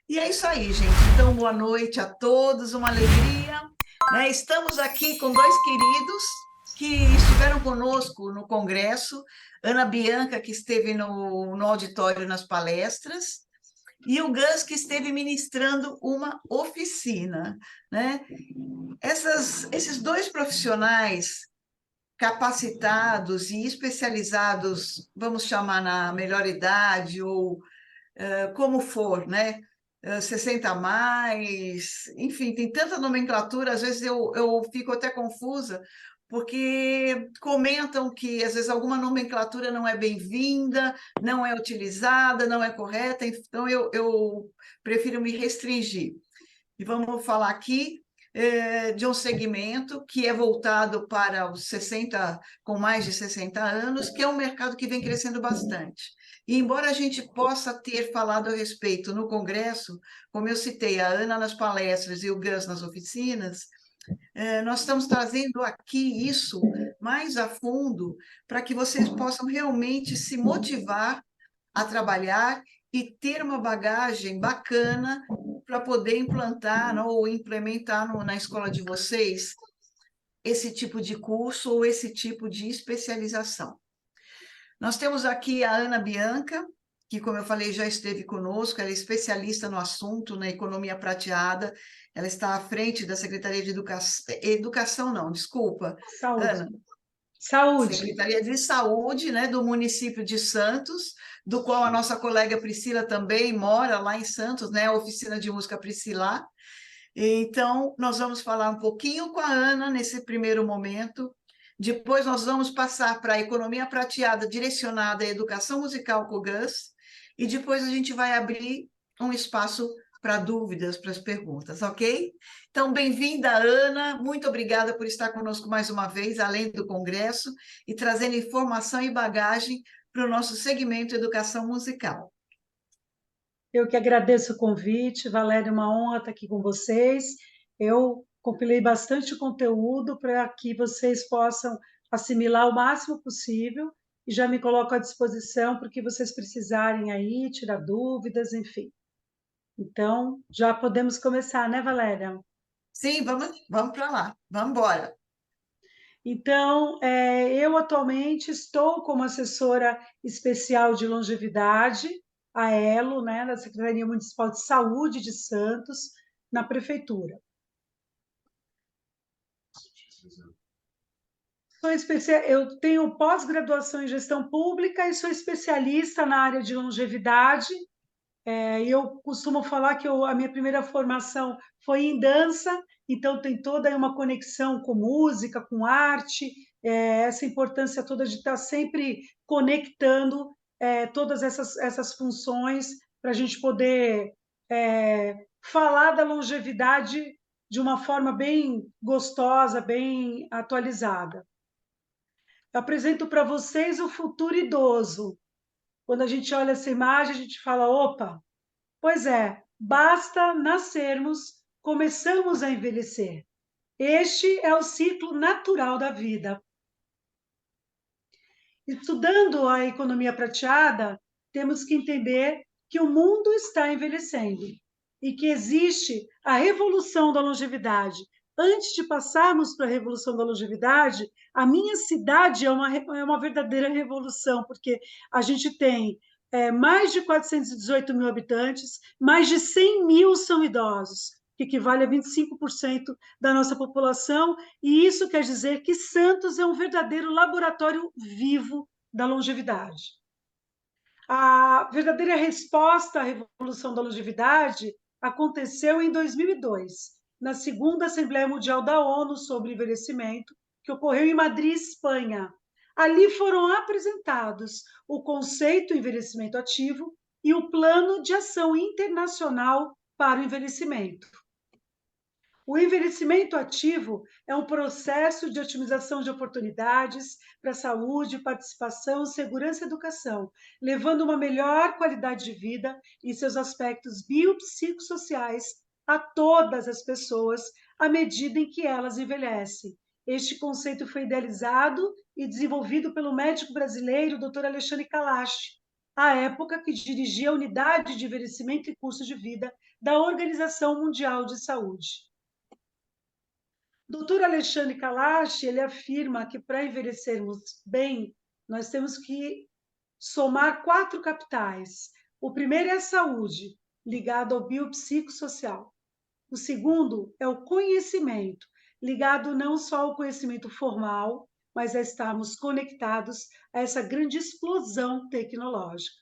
E é isso aí, gente. Então, boa noite a todos, uma alegria, né? Estamos aqui com dois queridos que estiveram conosco no congresso, Ana Bianca, que esteve no auditório nas palestras, e o Gus, que esteve ministrando uma oficina, né? Esses dois profissionais capacitados e especializados, vamos chamar na melhor idade ou como for, né? 60 a mais, enfim, tem tanta nomenclatura, às vezes eu fico até confusa, porque comentam que às vezes alguma nomenclatura não é bem-vinda, não é utilizada, não é correta, então eu prefiro me restringir. E vamos falar aqui de um segmento que é voltado para os 60, com mais de 60 anos, que é um mercado que vem crescendo bastante. E embora a gente possa ter falado a respeito no Congresso, como eu citei, a Ana nas palestras e o Gus nas oficinas, nós estamos trazendo aqui isso mais a fundo para que vocês possam realmente se motivar a trabalhar e ter uma bagagem bacana para poder implantar, não, ou implementar na escola de vocês esse tipo de curso ou esse tipo de especialização. Nós temos aqui a Ana Bianca, que, como eu falei, já esteve conosco, ela é especialista no assunto, na economia prateada, ela está à frente da Secretaria de Educação, não, desculpa, Saúde. Ana, Saúde. Secretaria de Saúde, né, do município de Santos, do qual a nossa colega Priscila também mora lá em Santos, né, a oficina de música Priscila. Então, nós vamos falar um pouquinho com a Ana nesse primeiro momento. Depois, nós vamos passar para a economia prateada direcionada à educação musical com o Gus. E depois, a gente vai abrir um espaço para dúvidas, para as perguntas, ok? Então, bem-vinda, Ana. Muito obrigada por estar conosco mais uma vez, além do Congresso, e trazendo informação e bagagem para o nosso segmento Educação Musical. Eu que agradeço o convite, Valéria, é uma honra estar aqui com vocês. Eu compilei bastante conteúdo para que vocês possam assimilar o máximo possível e já me coloco à disposição para o que vocês precisarem aí, tirar dúvidas, enfim. Então, já podemos começar, né, Valéria? Sim, vamos para lá. Vamos embora. Então, eu atualmente estou como assessora especial de longevidade, a ELO, né, da Secretaria Municipal de Saúde de Santos, na Prefeitura. Eu tenho pós-graduação em gestão pública e sou especialista na área de longevidade. E eu costumo falar que a minha primeira formação foi em dança, então tem toda aí uma conexão com música, com arte, essa importância toda de estar sempre conectando todas essas funções para a gente poder falar da longevidade de uma forma bem gostosa, bem atualizada. Eu apresento para vocês o futuro idoso. Quando a gente olha essa imagem, a gente fala, opa, pois é, basta nascermos, começamos a envelhecer. Este é o ciclo natural da vida. Estudando a economia prateada, temos que entender que o mundo está envelhecendo e que existe a revolução da longevidade. Antes de passarmos para a revolução da longevidade, a minha cidade é uma verdadeira revolução, porque a gente tem mais de 418 mil habitantes, mais de 100 mil são idosos, que equivale a 25% da nossa população, e isso quer dizer que Santos é um verdadeiro laboratório vivo da longevidade. A verdadeira resposta à revolução da longevidade aconteceu em 2002, na segunda Assembleia Mundial da ONU sobre Envelhecimento, que ocorreu em Madrid, Espanha. Ali foram apresentados o conceito envelhecimento ativo e o Plano de Ação Internacional para o Envelhecimento. O envelhecimento ativo é um processo de otimização de oportunidades para saúde, participação, segurança e educação, levando uma melhor qualidade de vida e seus aspectos biopsicossociais a todas as pessoas à medida em que elas envelhecem. Este conceito foi idealizado e desenvolvido pelo médico brasileiro Dr. Alexandre Kalash. à época que dirigia a Unidade de Envelhecimento e Custo de Vida da Organização Mundial de Saúde. Dr. Alexandre Kalash, ele afirma que para envelhecermos bem, nós temos que somar 4 capitais. O primeiro é a saúde, ligado ao biopsicossocial. O segundo é o conhecimento, ligado não só ao conhecimento formal, mas a estarmos conectados a essa grande explosão tecnológica.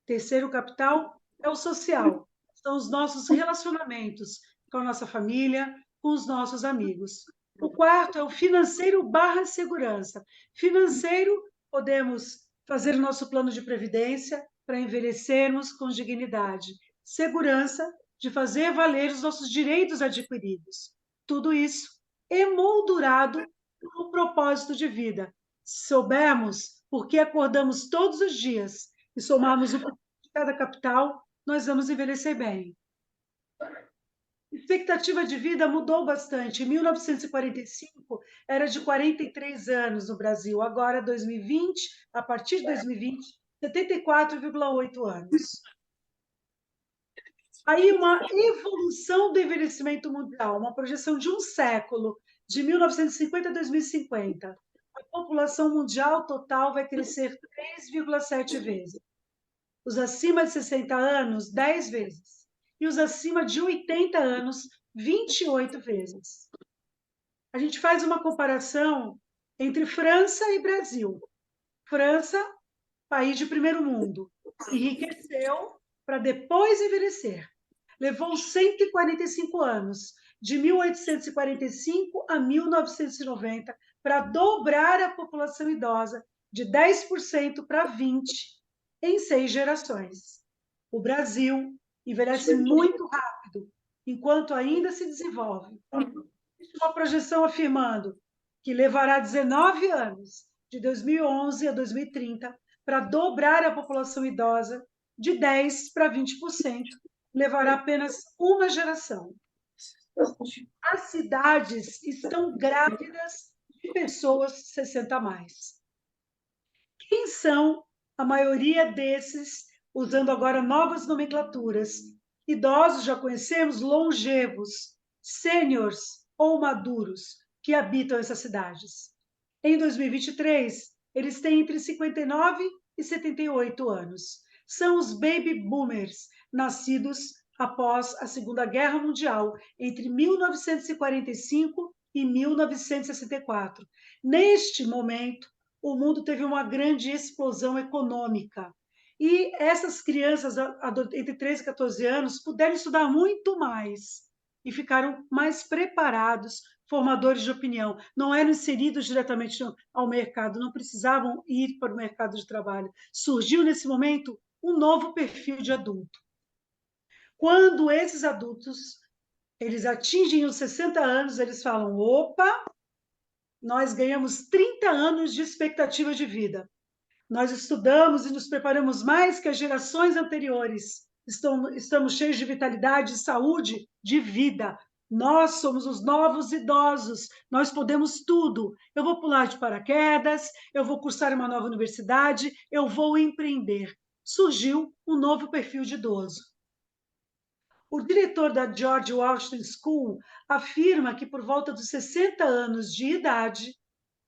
Terceiro capital é o social, são os nossos relacionamentos com a nossa família, com os nossos amigos. O quarto é o financeiro barra segurança. Financeiro, podemos fazer o nosso plano de previdência para envelhecermos com dignidade. Segurança, de fazer valer os nossos direitos adquiridos. Tudo isso emoldurado com um propósito de vida. Se soubermos por que acordamos todos os dias e somarmos um pouco de cada capital, nós vamos envelhecer bem. A expectativa de vida mudou bastante. Em 1945, era de 43 anos no Brasil. Agora, 2020, a partir de 2020, 74,8 anos. Aí uma evolução do envelhecimento mundial, uma projeção de um século, de 1950 a 2050. A população mundial total vai crescer 3,7 vezes. Os acima de 60 anos, 10 vezes. E os acima de 80 anos, 28 vezes. A gente faz uma comparação entre França e Brasil. França, país de primeiro mundo, enriqueceu para depois envelhecer. Levou 145 anos, de 1845 a 1990, para dobrar a população idosa de 10% para 20% em 6 gerações. O Brasil envelhece muito rápido, enquanto ainda se desenvolve. Uma projeção afirmando que levará 19 anos, de 2011 a 2030, para dobrar a população idosa de 10% para 20%, levará apenas uma geração. As cidades estão grávidas de pessoas 60 a mais. Quem são a maioria desses, usando agora novas nomenclaturas? Idosos já conhecemos, longevos, sêniors ou maduros, que habitam essas cidades. Em 2023, eles têm entre 59 e 78 anos. São os baby boomers, nascidos após a Segunda Guerra Mundial, entre 1945 e 1964. Neste momento, o mundo teve uma grande explosão econômica. E essas crianças entre 13 e 14 anos puderam estudar muito mais e ficaram mais preparados, formadores de opinião. Não eram inseridos diretamente ao mercado, não precisavam ir para o mercado de trabalho. Surgiu, nesse momento, um novo perfil de adulto. Quando esses adultos eles atingem os 60 anos, eles falam: opa, nós ganhamos 30 anos de expectativa de vida. Nós estudamos e nos preparamos mais que as gerações anteriores. Estamos cheios de vitalidade, saúde, de vida. Nós somos os novos idosos, nós podemos tudo. Eu vou pular de paraquedas, eu vou cursar uma nova universidade, eu vou empreender. Surgiu um novo perfil de idoso. O diretor da George Washington School afirma que por volta dos 60 anos de idade,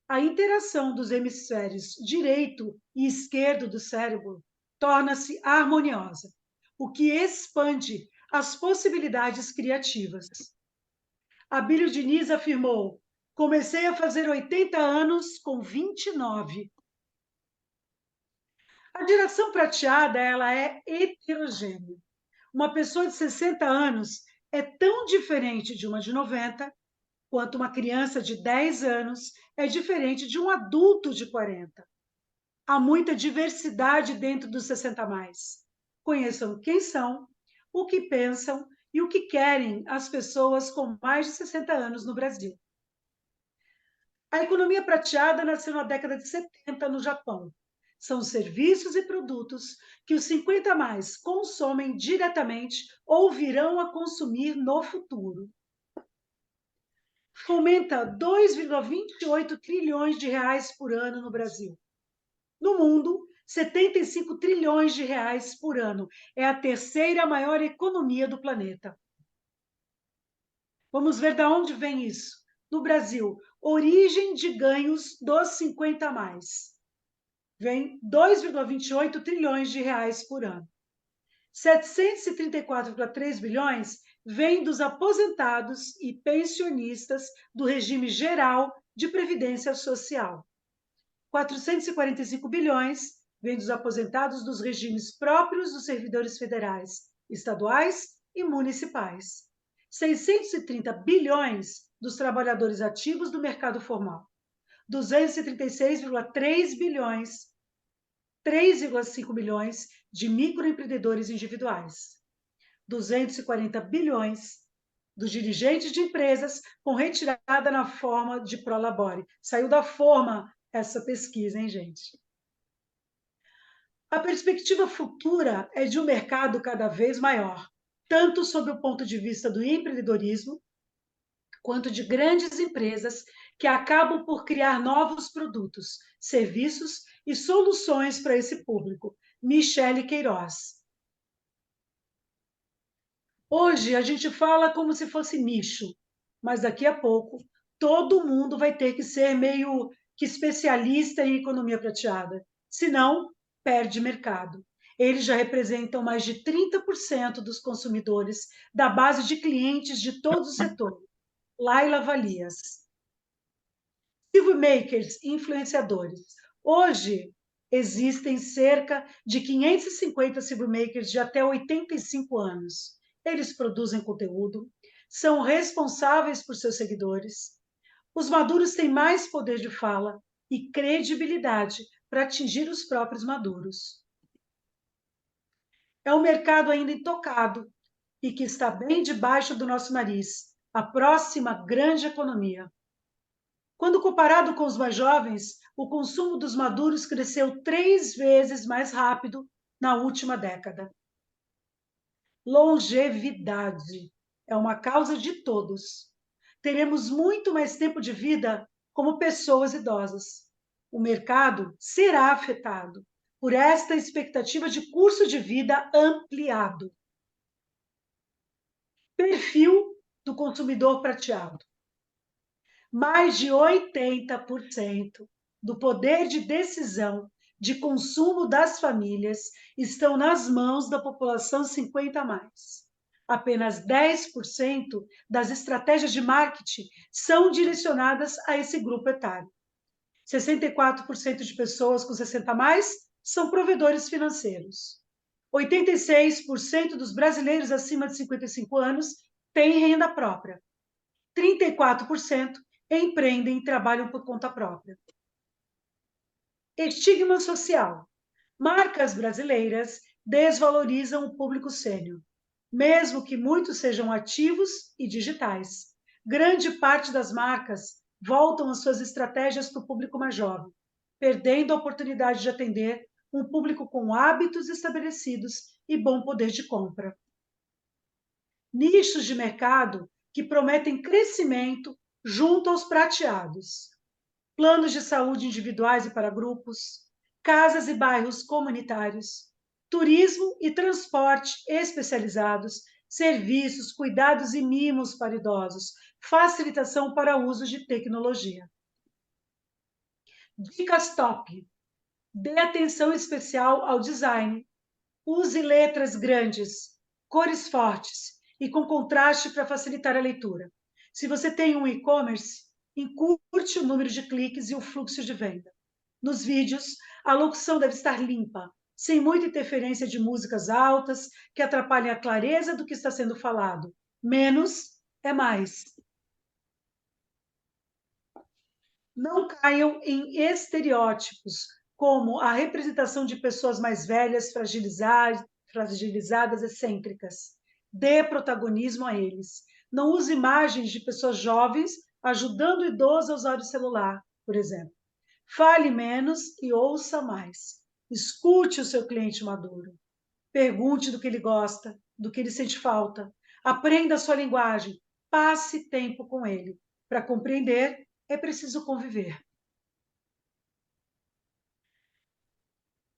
a interação dos hemisférios direito e esquerdo do cérebro torna-se harmoniosa, o que expande as possibilidades criativas. Abílio Diniz afirmou: comecei a fazer 80 anos com 29. A geração prateada, ela é heterogênea. Uma pessoa de 60 anos é tão diferente de uma de 90, quanto uma criança de 10 anos é diferente de um adulto de 40. Há muita diversidade dentro dos 60 a mais. Conheçam quem são, o que pensam e o que querem as pessoas com mais de 60 anos no Brasil. A economia prateada nasceu na década de 70 no Japão. São serviços e produtos que os 50 a mais consomem diretamente ou virão a consumir no futuro. Fomenta 2,28 trilhões de reais por ano no Brasil. No mundo, 75 trilhões de reais por ano. É a terceira maior economia do planeta. Vamos ver de onde vem isso. No Brasil, origem de ganhos dos 50 a mais. Vem 2,28 trilhões de reais por ano. 734,3 bilhões vem dos aposentados e pensionistas do regime geral de previdência social. 445 bilhões vem dos aposentados dos regimes próprios dos servidores federais, estaduais e municipais. 630 bilhões dos trabalhadores ativos do mercado formal. 236,3 bilhões 3,5 bilhões de microempreendedores individuais, 240 bilhões dos dirigentes de empresas com retirada na forma de prolabore. Saiu da forma essa pesquisa, hein, gente? A perspectiva futura é de um mercado cada vez maior, tanto sob o ponto de vista do empreendedorismo, quanto de grandes empresas que acabam por criar novos produtos, serviços e soluções para esse público. Michele Queiroz. Hoje a gente fala como se fosse nicho, mas daqui a pouco todo mundo vai ter que ser meio que especialista em economia prateada, senão perde mercado. Eles já representam mais de 30% dos consumidores da base de clientes de todos os setores. Laila Valias. Silver makers, influenciadores. Hoje existem cerca de 550 silver makers de até 85 anos. Eles produzem conteúdo, são responsáveis por seus seguidores. Os maduros têm mais poder de fala e credibilidade para atingir os próprios maduros. É um mercado ainda intocado e que está bem debaixo do nosso nariz, a próxima grande economia. Quando comparado com os mais jovens, o consumo dos maduros cresceu 3 vezes mais rápido na última década. Longevidade é uma causa de todos. Teremos muito mais tempo de vida como pessoas idosas. O mercado será afetado por esta expectativa de curso de vida ampliado. Perfil do consumidor prateado. Mais de 80% do poder de decisão de consumo das famílias estão nas mãos da população 50 a mais. Apenas 10% das estratégias de marketing são direcionadas a esse grupo etário. 64% de pessoas com 60 a mais são provedores financeiros. 86% dos brasileiros acima de 55 anos têm renda própria. 34% empreendem e trabalham por conta própria. Estigma social. Marcas brasileiras desvalorizam o público sênior, mesmo que muitos sejam ativos e digitais. Grande parte das marcas voltam as suas estratégias para o público mais jovem, perdendo a oportunidade de atender um público com hábitos estabelecidos e bom poder de compra. Nichos de mercado que prometem crescimento junto aos prateados. Planos de saúde individuais e para grupos, casas e bairros comunitários, turismo e transporte especializados, serviços, cuidados e mimos para idosos, facilitação para o uso de tecnologia. Dicas top. Dê atenção especial ao design. Use letras grandes, cores fortes e com contraste para facilitar a leitura. Se você tem um e-commerce, encurte o número de cliques e o fluxo de venda. Nos vídeos, a locução deve estar limpa, sem muita interferência de músicas altas que atrapalhem a clareza do que está sendo falado. Menos é mais. Não caiam em estereótipos, como a representação de pessoas mais velhas, fragilizadas, excêntricas. Dê protagonismo a eles. Não use imagens de pessoas jovens ajudando o idoso a usar o celular, por exemplo. Fale menos e ouça mais. Escute o seu cliente maduro. Pergunte do que ele gosta, do que ele sente falta. Aprenda a sua linguagem. Passe tempo com ele. Para compreender, é preciso conviver.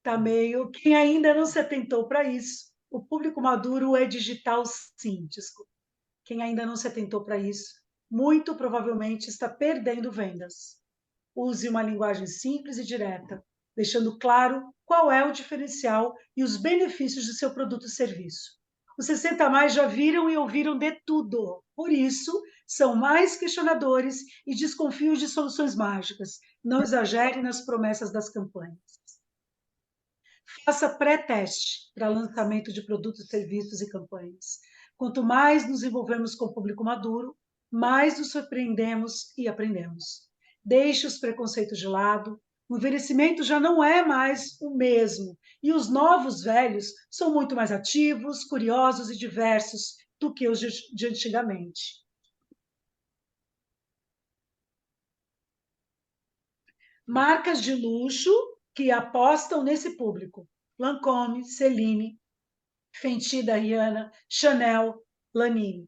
Tá meio. Quem ainda não se atentou para isso, o público maduro é digital, sim, desculpa. Quem ainda não se atentou para isso, muito provavelmente está perdendo vendas. Use uma linguagem simples e direta, deixando claro qual é o diferencial e os benefícios de seu produto ou serviço. Os 60 a mais já viram e ouviram de tudo. Por isso, são mais questionadores e desconfiam de soluções mágicas. Não exagere nas promessas das campanhas. Faça pré-teste para lançamento de produtos, serviços e campanhas. Quanto mais nos envolvemos com o público maduro, mais nos surpreendemos e aprendemos. Deixe os preconceitos de lado. O envelhecimento já não é mais o mesmo. E os novos velhos são muito mais ativos, curiosos e diversos do que os de antigamente. Marcas de luxo que apostam nesse público. Lancôme, Celine, Fenty da Rihanna, Chanel, Lanini.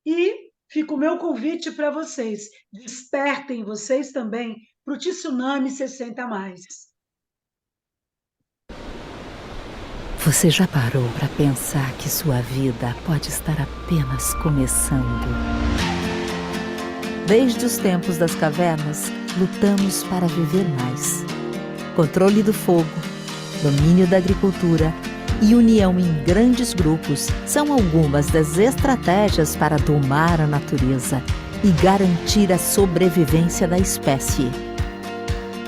E fica o meu convite para vocês. Despertem vocês também para o Tsunami 60 a mais. Você já parou para pensar que sua vida pode estar apenas começando? Desde os tempos das cavernas, lutamos para viver mais. Controle do fogo, domínio da agricultura e união em grandes grupos são algumas das estratégias para domar a natureza e garantir a sobrevivência da espécie.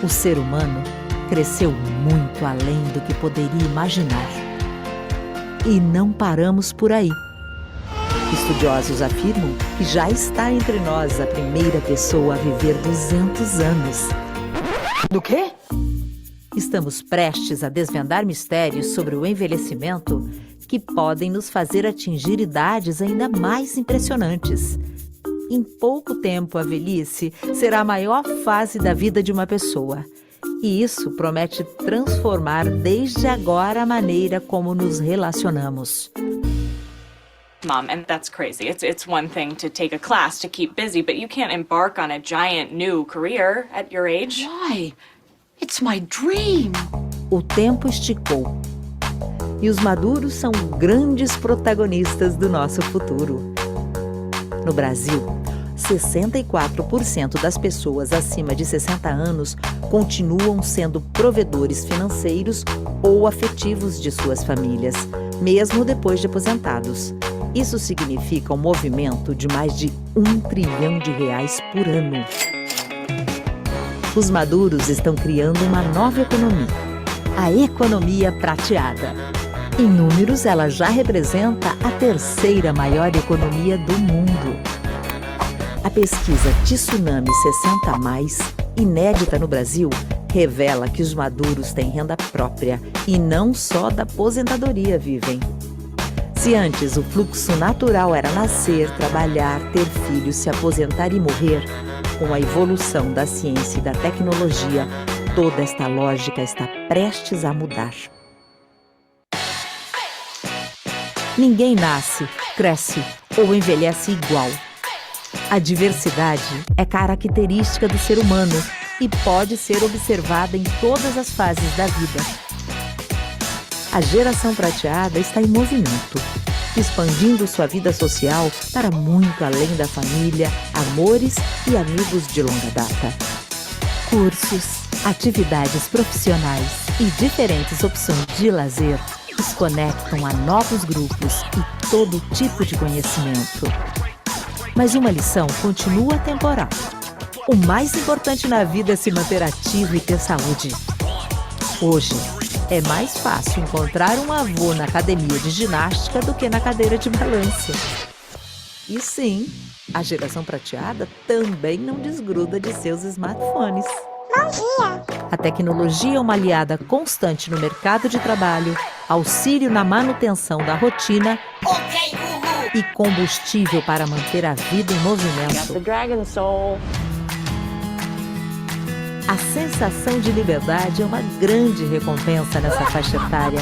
O ser humano cresceu muito além do que poderia imaginar. E não paramos por aí. Estudiosos afirmam que já está entre nós a primeira pessoa a viver 200 anos. Do quê? Estamos prestes a desvendar mistérios sobre o envelhecimento que podem nos fazer atingir idades ainda mais impressionantes. Em pouco tempo, a velhice será a maior fase da vida de uma pessoa. E isso promete transformar desde agora a maneira como nos relacionamos. Mom, and that's crazy. It's one thing to take a class to keep busy, but you can't embark on a giant new career at your age. Why? It's my dream. O tempo esticou. E os maduros são grandes protagonistas do nosso futuro. No Brasil, 64% das pessoas acima de 60 anos continuam sendo provedores financeiros ou afetivos de suas famílias, mesmo depois de aposentados. Isso significa um movimento de mais de R$1 trilhão por ano. Os maduros estão criando uma nova economia, a economia prateada. Em números, ela já representa a terceira maior economia do mundo. A pesquisa Tsunami 60 a mais, inédita no Brasil, revela que os maduros têm renda própria e não só da aposentadoria vivem. Se antes o fluxo natural era nascer, trabalhar, ter filhos, se aposentar e morrer, com a evolução da ciência e da tecnologia, toda esta lógica está prestes a mudar. Ninguém nasce, cresce ou envelhece igual. A diversidade é característica do ser humano e pode ser observada em todas as fases da vida. A geração prateada está em movimento, expandindo sua vida social para muito além da família, amores e amigos de longa data. Cursos, atividades profissionais e diferentes opções de lazer os conectam a novos grupos e todo tipo de conhecimento. Mas uma lição continua temporal. O mais importante na vida é se manter ativo e ter saúde. Hoje, é mais fácil encontrar um avô na academia de ginástica do que na cadeira de balanço. E sim, a geração prateada também não desgruda de seus smartphones. Bom dia! A tecnologia é uma aliada constante no mercado de trabalho, auxílio na manutenção da rotina e combustível para manter a vida em movimento. A sensação de liberdade é uma grande recompensa nessa faixa etária.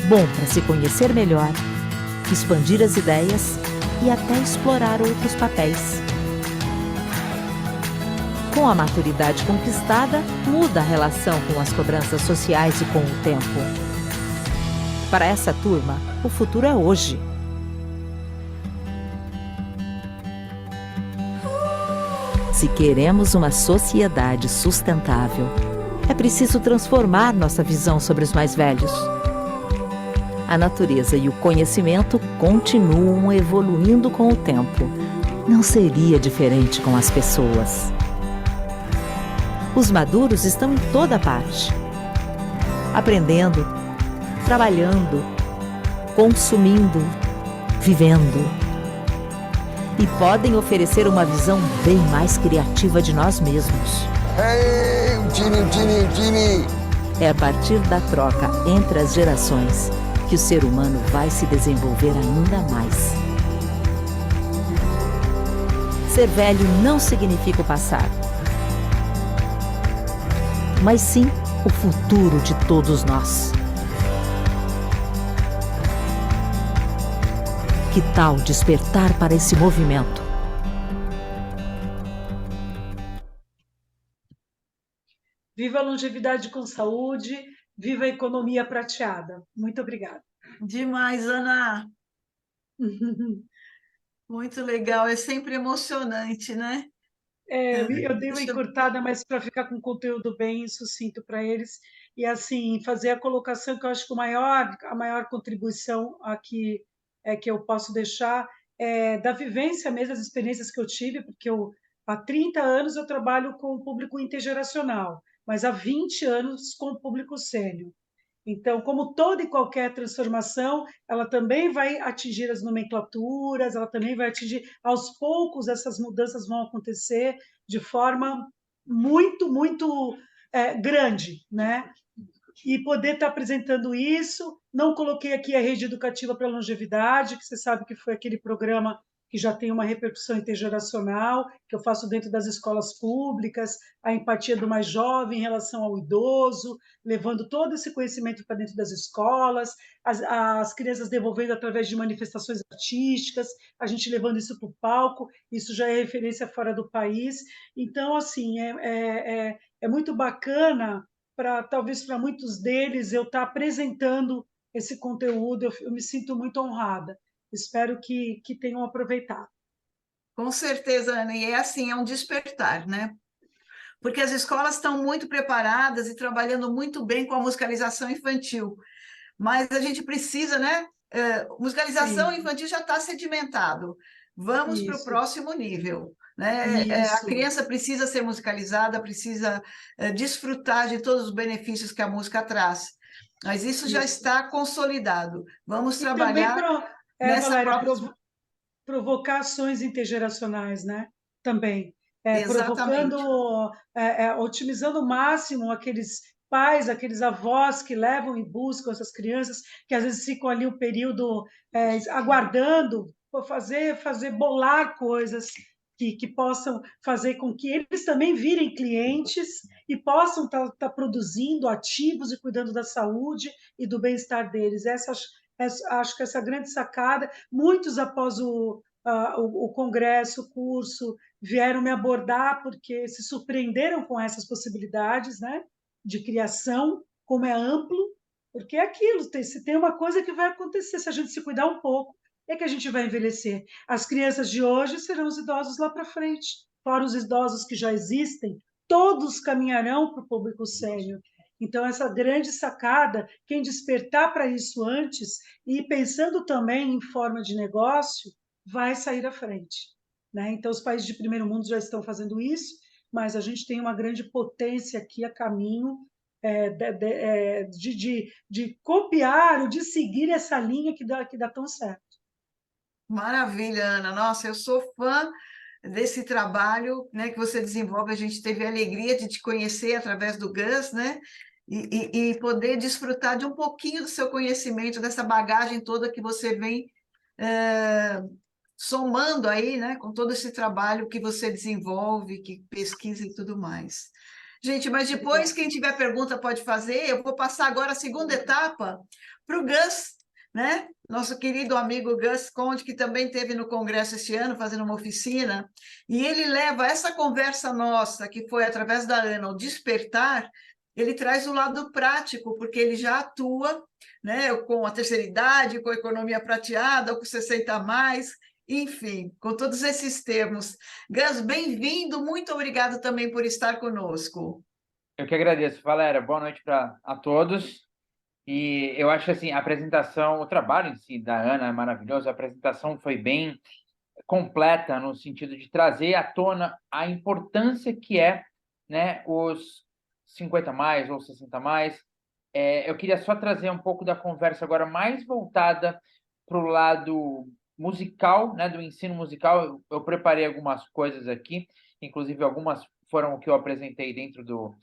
Bom para se conhecer melhor, expandir as ideias e até explorar outros papéis. Com a maturidade conquistada, muda a relação com as cobranças sociais e com o tempo. Para essa turma, o futuro é hoje. Se queremos uma sociedade sustentável, é preciso transformar nossa visão sobre os mais velhos. A natureza e o conhecimento continuam evoluindo com o tempo. Não seria diferente com as pessoas. Os maduros estão em toda parte, aprendendo, trabalhando, consumindo, vivendo. E podem oferecer uma visão bem mais criativa de nós mesmos. Hey, o Gini! É a partir da troca entre as gerações que o ser humano vai se desenvolver ainda mais. Ser velho não significa o passado, mas sim o futuro de todos nós. Que tal despertar para esse movimento? Viva a longevidade com saúde, viva a economia prateada. Muito obrigada. Demais, Ana. Muito legal, é sempre emocionante, né? Eu dei uma Deixa eu- encurtada, mas para ficar com conteúdo bem sucinto para eles. E, assim, fazer a colocação, que eu acho que a maior contribuição aqui que eu posso deixar é da vivência mesmo, das experiências que eu tive, porque há 30 anos eu trabalho com o público intergeracional, mas há 20 anos com o público sênior. Então, como toda e qualquer transformação, ela também vai atingir as nomenclaturas, ela também vai atingir, aos poucos, essas mudanças vão acontecer de forma muito grande, né? E poder estar apresentando isso. Não coloquei aqui a Rede Educativa para a Longevidade, que você sabe que foi aquele programa que já tem uma repercussão intergeracional, que eu faço dentro das escolas públicas, a empatia do mais jovem em relação ao idoso, levando todo esse conhecimento para dentro das escolas, as crianças devolvendo através de manifestações artísticas, a gente levando isso para o palco, isso já é referência fora do país. Então, assim, é muito bacana, talvez para muitos deles, eu estar apresentando esse conteúdo, eu me sinto muito honrada. Espero que tenham aproveitado. Com certeza, Ana, e é assim, é um despertar, né? Porque as escolas estão muito preparadas e trabalhando muito bem com a musicalização infantil, mas a gente precisa, né? Musicalização Sim, infantil já está sedimentado. Vamos para o isso, próximo nível, né? A isso, criança precisa ser musicalizada, precisa desfrutar de todos os benefícios que a música traz. Mas isso já isso. está consolidado. Vamos E também, trabalhar nessa Valéria, próxima. provocar ações intergeracionais, né? Também. Provocando, Exatamente. otimizando ao máximo aqueles pais, aqueles avós que levam e buscam essas crianças, que às vezes ficam ali o período aguardando, bolar coisas que possam fazer com que eles também virem clientes e possam estar produzindo, ativos e cuidando da saúde e do bem-estar deles. Acho que essa grande sacada, muitos após o congresso, o curso, vieram me abordar porque se surpreenderam com essas possibilidades, né, de criação, como é amplo, porque é aquilo, se tem uma coisa que vai acontecer, se a gente se cuidar um pouco, é que a gente vai envelhecer. As crianças de hoje serão os idosos lá para frente, fora os idosos que já existem, todos caminharão para o público sênior. Então, essa grande sacada, quem despertar para isso antes e pensando também em forma de negócio, vai sair à frente, né? Então, os países de primeiro mundo já estão fazendo isso, mas a gente tem uma grande potência aqui a caminho de copiar ou de seguir essa linha que dá tão certo. Maravilha, Ana. Nossa, eu sou fã desse trabalho, né, que você desenvolve. A gente teve a alegria de te conhecer através do Gus, né? E poder desfrutar de um pouquinho do seu conhecimento, dessa bagagem toda que você vem somando aí, né, com todo esse trabalho que você desenvolve, que pesquisa e tudo mais. Gente, mas depois, quem tiver pergunta pode fazer. Eu vou passar agora a segunda etapa para o Gus né? Nosso querido amigo Gus Conde, que também esteve no Congresso esse ano, fazendo uma oficina, e ele leva essa conversa nossa, que foi através da Ana, o despertar, ele traz o lado prático, porque ele já atua, né, com a terceira idade, com a economia prateada, com 60 a mais, enfim, com todos esses termos. Gus, bem-vindo, muito obrigado também por estar conosco. Eu que agradeço, Valéria. Boa noite a todos. E eu acho assim, a apresentação, o trabalho em si da Ana é maravilhoso. A apresentação foi bem completa no sentido de trazer à tona a importância que é, né, os 50 mais ou 60 mais. Eu queria só trazer um pouco da conversa agora mais voltada para o lado musical, né, do ensino musical. Eu preparei algumas coisas aqui, inclusive algumas foram o que eu apresentei dentro do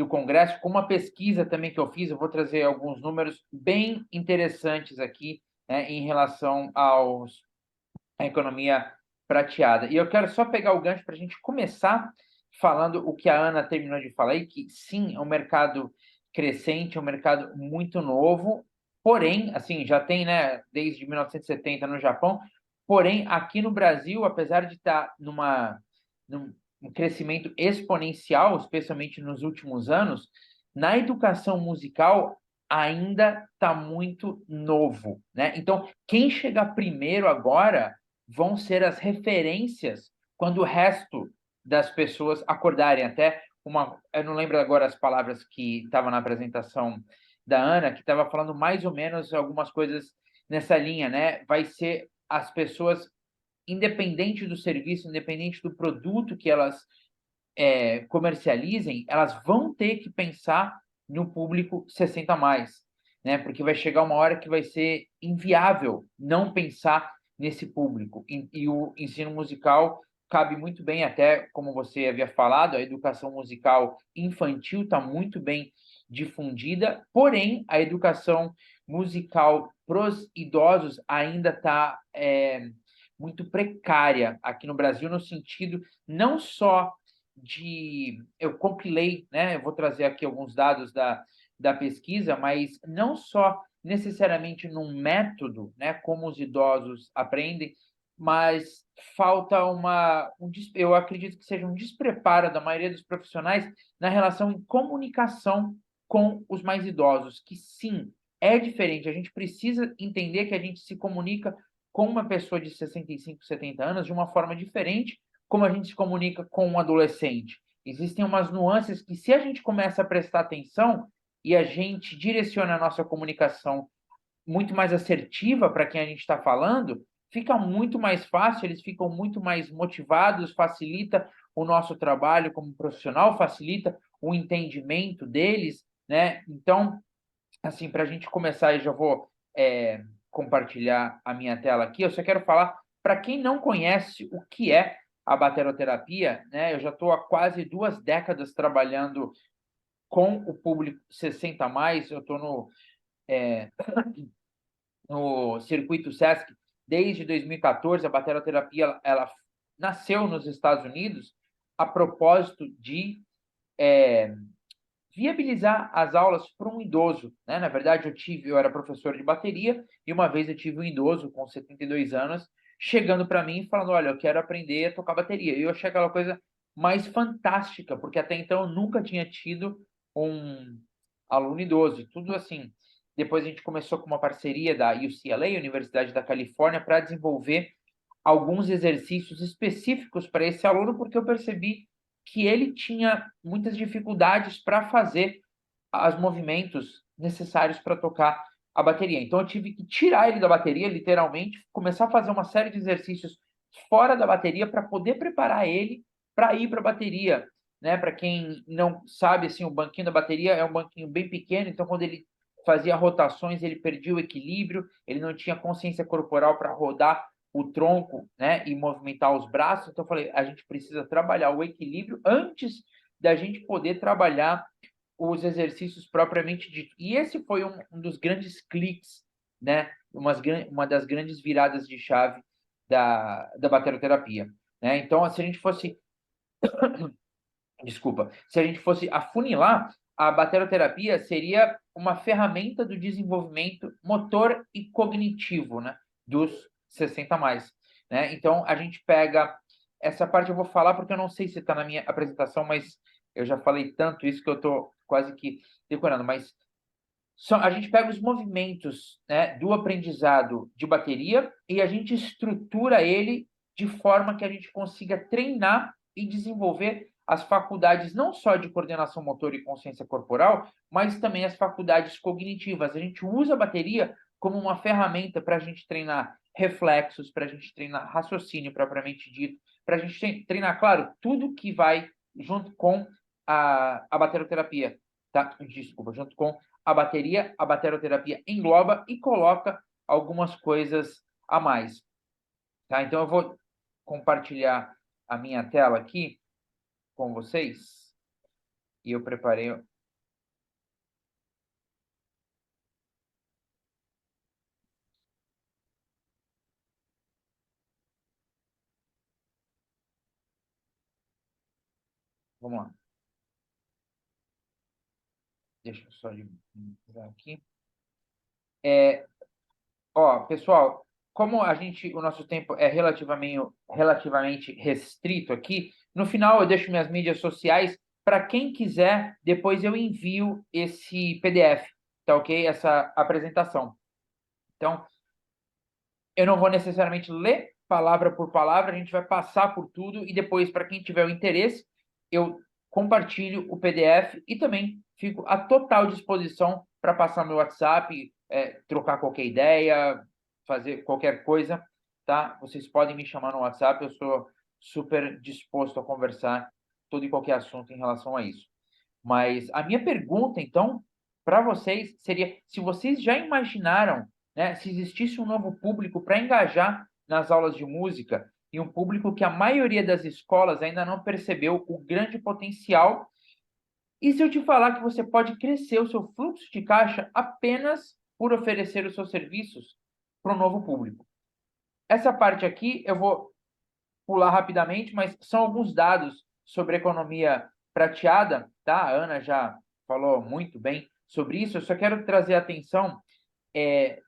Congresso, com uma pesquisa também que eu fiz. Eu vou trazer alguns números bem interessantes aqui, né, em relação à economia prateada. E eu quero só pegar o gancho para a gente começar falando o que a Ana terminou de falar, e que sim, é um mercado crescente, é um mercado muito novo, porém, assim, já tem, né, desde 1970 no Japão, porém, aqui no Brasil, apesar de estar num crescimento exponencial, especialmente nos últimos anos, na educação musical ainda está muito novo, né? Então, quem chegar primeiro agora vão ser as referências quando o resto das pessoas acordarem. Até eu não lembro agora as palavras que estavam na apresentação da Ana, que estava falando mais ou menos algumas coisas nessa linha, né? Vai ser as pessoas, independente do serviço, independente do produto que elas comercializem, elas vão ter que pensar no público 60 mais, né? Porque vai chegar uma hora que vai ser inviável não pensar nesse público. E o ensino musical cabe muito bem, até como você havia falado, a educação musical infantil está muito bem difundida, porém a educação musical para os idosos ainda está muito precária aqui no Brasil, no sentido não só eu compilei, né? Eu vou trazer aqui alguns dados da pesquisa, mas não só necessariamente num método, né? Como os idosos aprendem, mas falta eu acredito que seja um despreparo da maioria dos profissionais na relação em comunicação com os mais idosos, que sim, é diferente. A gente precisa entender que a gente se comunica com uma pessoa de 65, 70 anos de uma forma diferente como a gente se comunica com um adolescente. Existem umas nuances que, se a gente começa a prestar atenção e a gente direciona a nossa comunicação muito mais assertiva para quem a gente está falando, fica muito mais fácil, eles ficam muito mais motivados, facilita o nosso trabalho como profissional, facilita o entendimento deles, né? Então, assim, para a gente começar, eu já vou compartilhar a minha tela aqui. Eu só quero falar, para quem não conhece o que é a bateroterapia, né? Eu já estou há quase 2 décadas trabalhando com o público 60 a mais. Eu estou no circuito SESC desde 2014. A bateroterapia ela nasceu nos Estados Unidos a propósito de viabilizar as aulas para um idoso, né? Na verdade, eu era professor de bateria e uma vez eu tive um idoso com 72 anos chegando para mim e falando, olha, eu quero aprender a tocar bateria. E eu achei aquela coisa mais fantástica, porque até então eu nunca tinha tido um aluno idoso. E tudo assim. Depois a gente começou com uma parceria da UCLA, Universidade da Califórnia, para desenvolver alguns exercícios específicos para esse aluno, porque eu percebi que ele tinha muitas dificuldades para fazer os movimentos necessários para tocar a bateria. Então, eu tive que tirar ele da bateria, literalmente, começar a fazer uma série de exercícios fora da bateria para poder preparar ele para ir para a bateria, né? Para quem não sabe, assim, o banquinho da bateria é um banquinho bem pequeno, então quando ele fazia rotações, ele perdia o equilíbrio, ele não tinha consciência corporal para rodar o tronco, né, e movimentar os braços. Então eu falei, a gente precisa trabalhar o equilíbrio antes da gente poder trabalhar os exercícios propriamente dito. E esse foi um dos grandes cliques, né, uma das grandes viradas de chave da bateroterapia, né? Então, se a gente fosse se a gente fosse afunilar, a bateroterapia seria uma ferramenta do desenvolvimento motor e cognitivo, né, dos 60 mais, né? Então a gente pega essa parte, eu vou falar porque eu não sei se está na minha apresentação, mas eu já falei tanto isso que eu estou quase que decorando, mas a gente pega os movimentos, né, do aprendizado de bateria e a gente estrutura ele de forma que a gente consiga treinar e desenvolver as faculdades não só de coordenação motor e consciência corporal, mas também as faculdades cognitivas. A gente usa a bateria como uma ferramenta para a gente treinar reflexos, para a gente treinar raciocínio propriamente dito, para a gente treinar, claro, tudo que vai junto com a bateroterapia, tá? Desculpa, junto com a bateroterapia engloba e coloca algumas coisas a mais, tá? Então eu vou compartilhar a minha tela aqui com vocês e eu preparei. Vamos lá. Deixa eu só ligar aqui. Pessoal, como o nosso tempo é relativamente restrito aqui, no final eu deixo minhas mídias sociais para quem quiser, depois eu envio esse PDF, tá ok? Essa apresentação. Então, eu não vou necessariamente ler palavra por palavra, a gente vai passar por tudo e depois, para quem tiver o interesse, eu compartilho o PDF e também fico à total disposição para passar meu WhatsApp, trocar qualquer ideia, fazer qualquer coisa, tá? Vocês podem me chamar no WhatsApp, eu sou super disposto a conversar todo e qualquer assunto em relação a isso. Mas a minha pergunta, então, para vocês seria se vocês já imaginaram, né, se existisse um novo público para engajar nas aulas de música e um público que a maioria das escolas ainda não percebeu o grande potencial. E se eu te falar que você pode crescer o seu fluxo de caixa apenas por oferecer os seus serviços para um novo público? Essa parte aqui eu vou pular rapidamente, mas são alguns dados sobre economia prateada, tá? A Ana já falou muito bem sobre isso. Eu só quero trazer atenção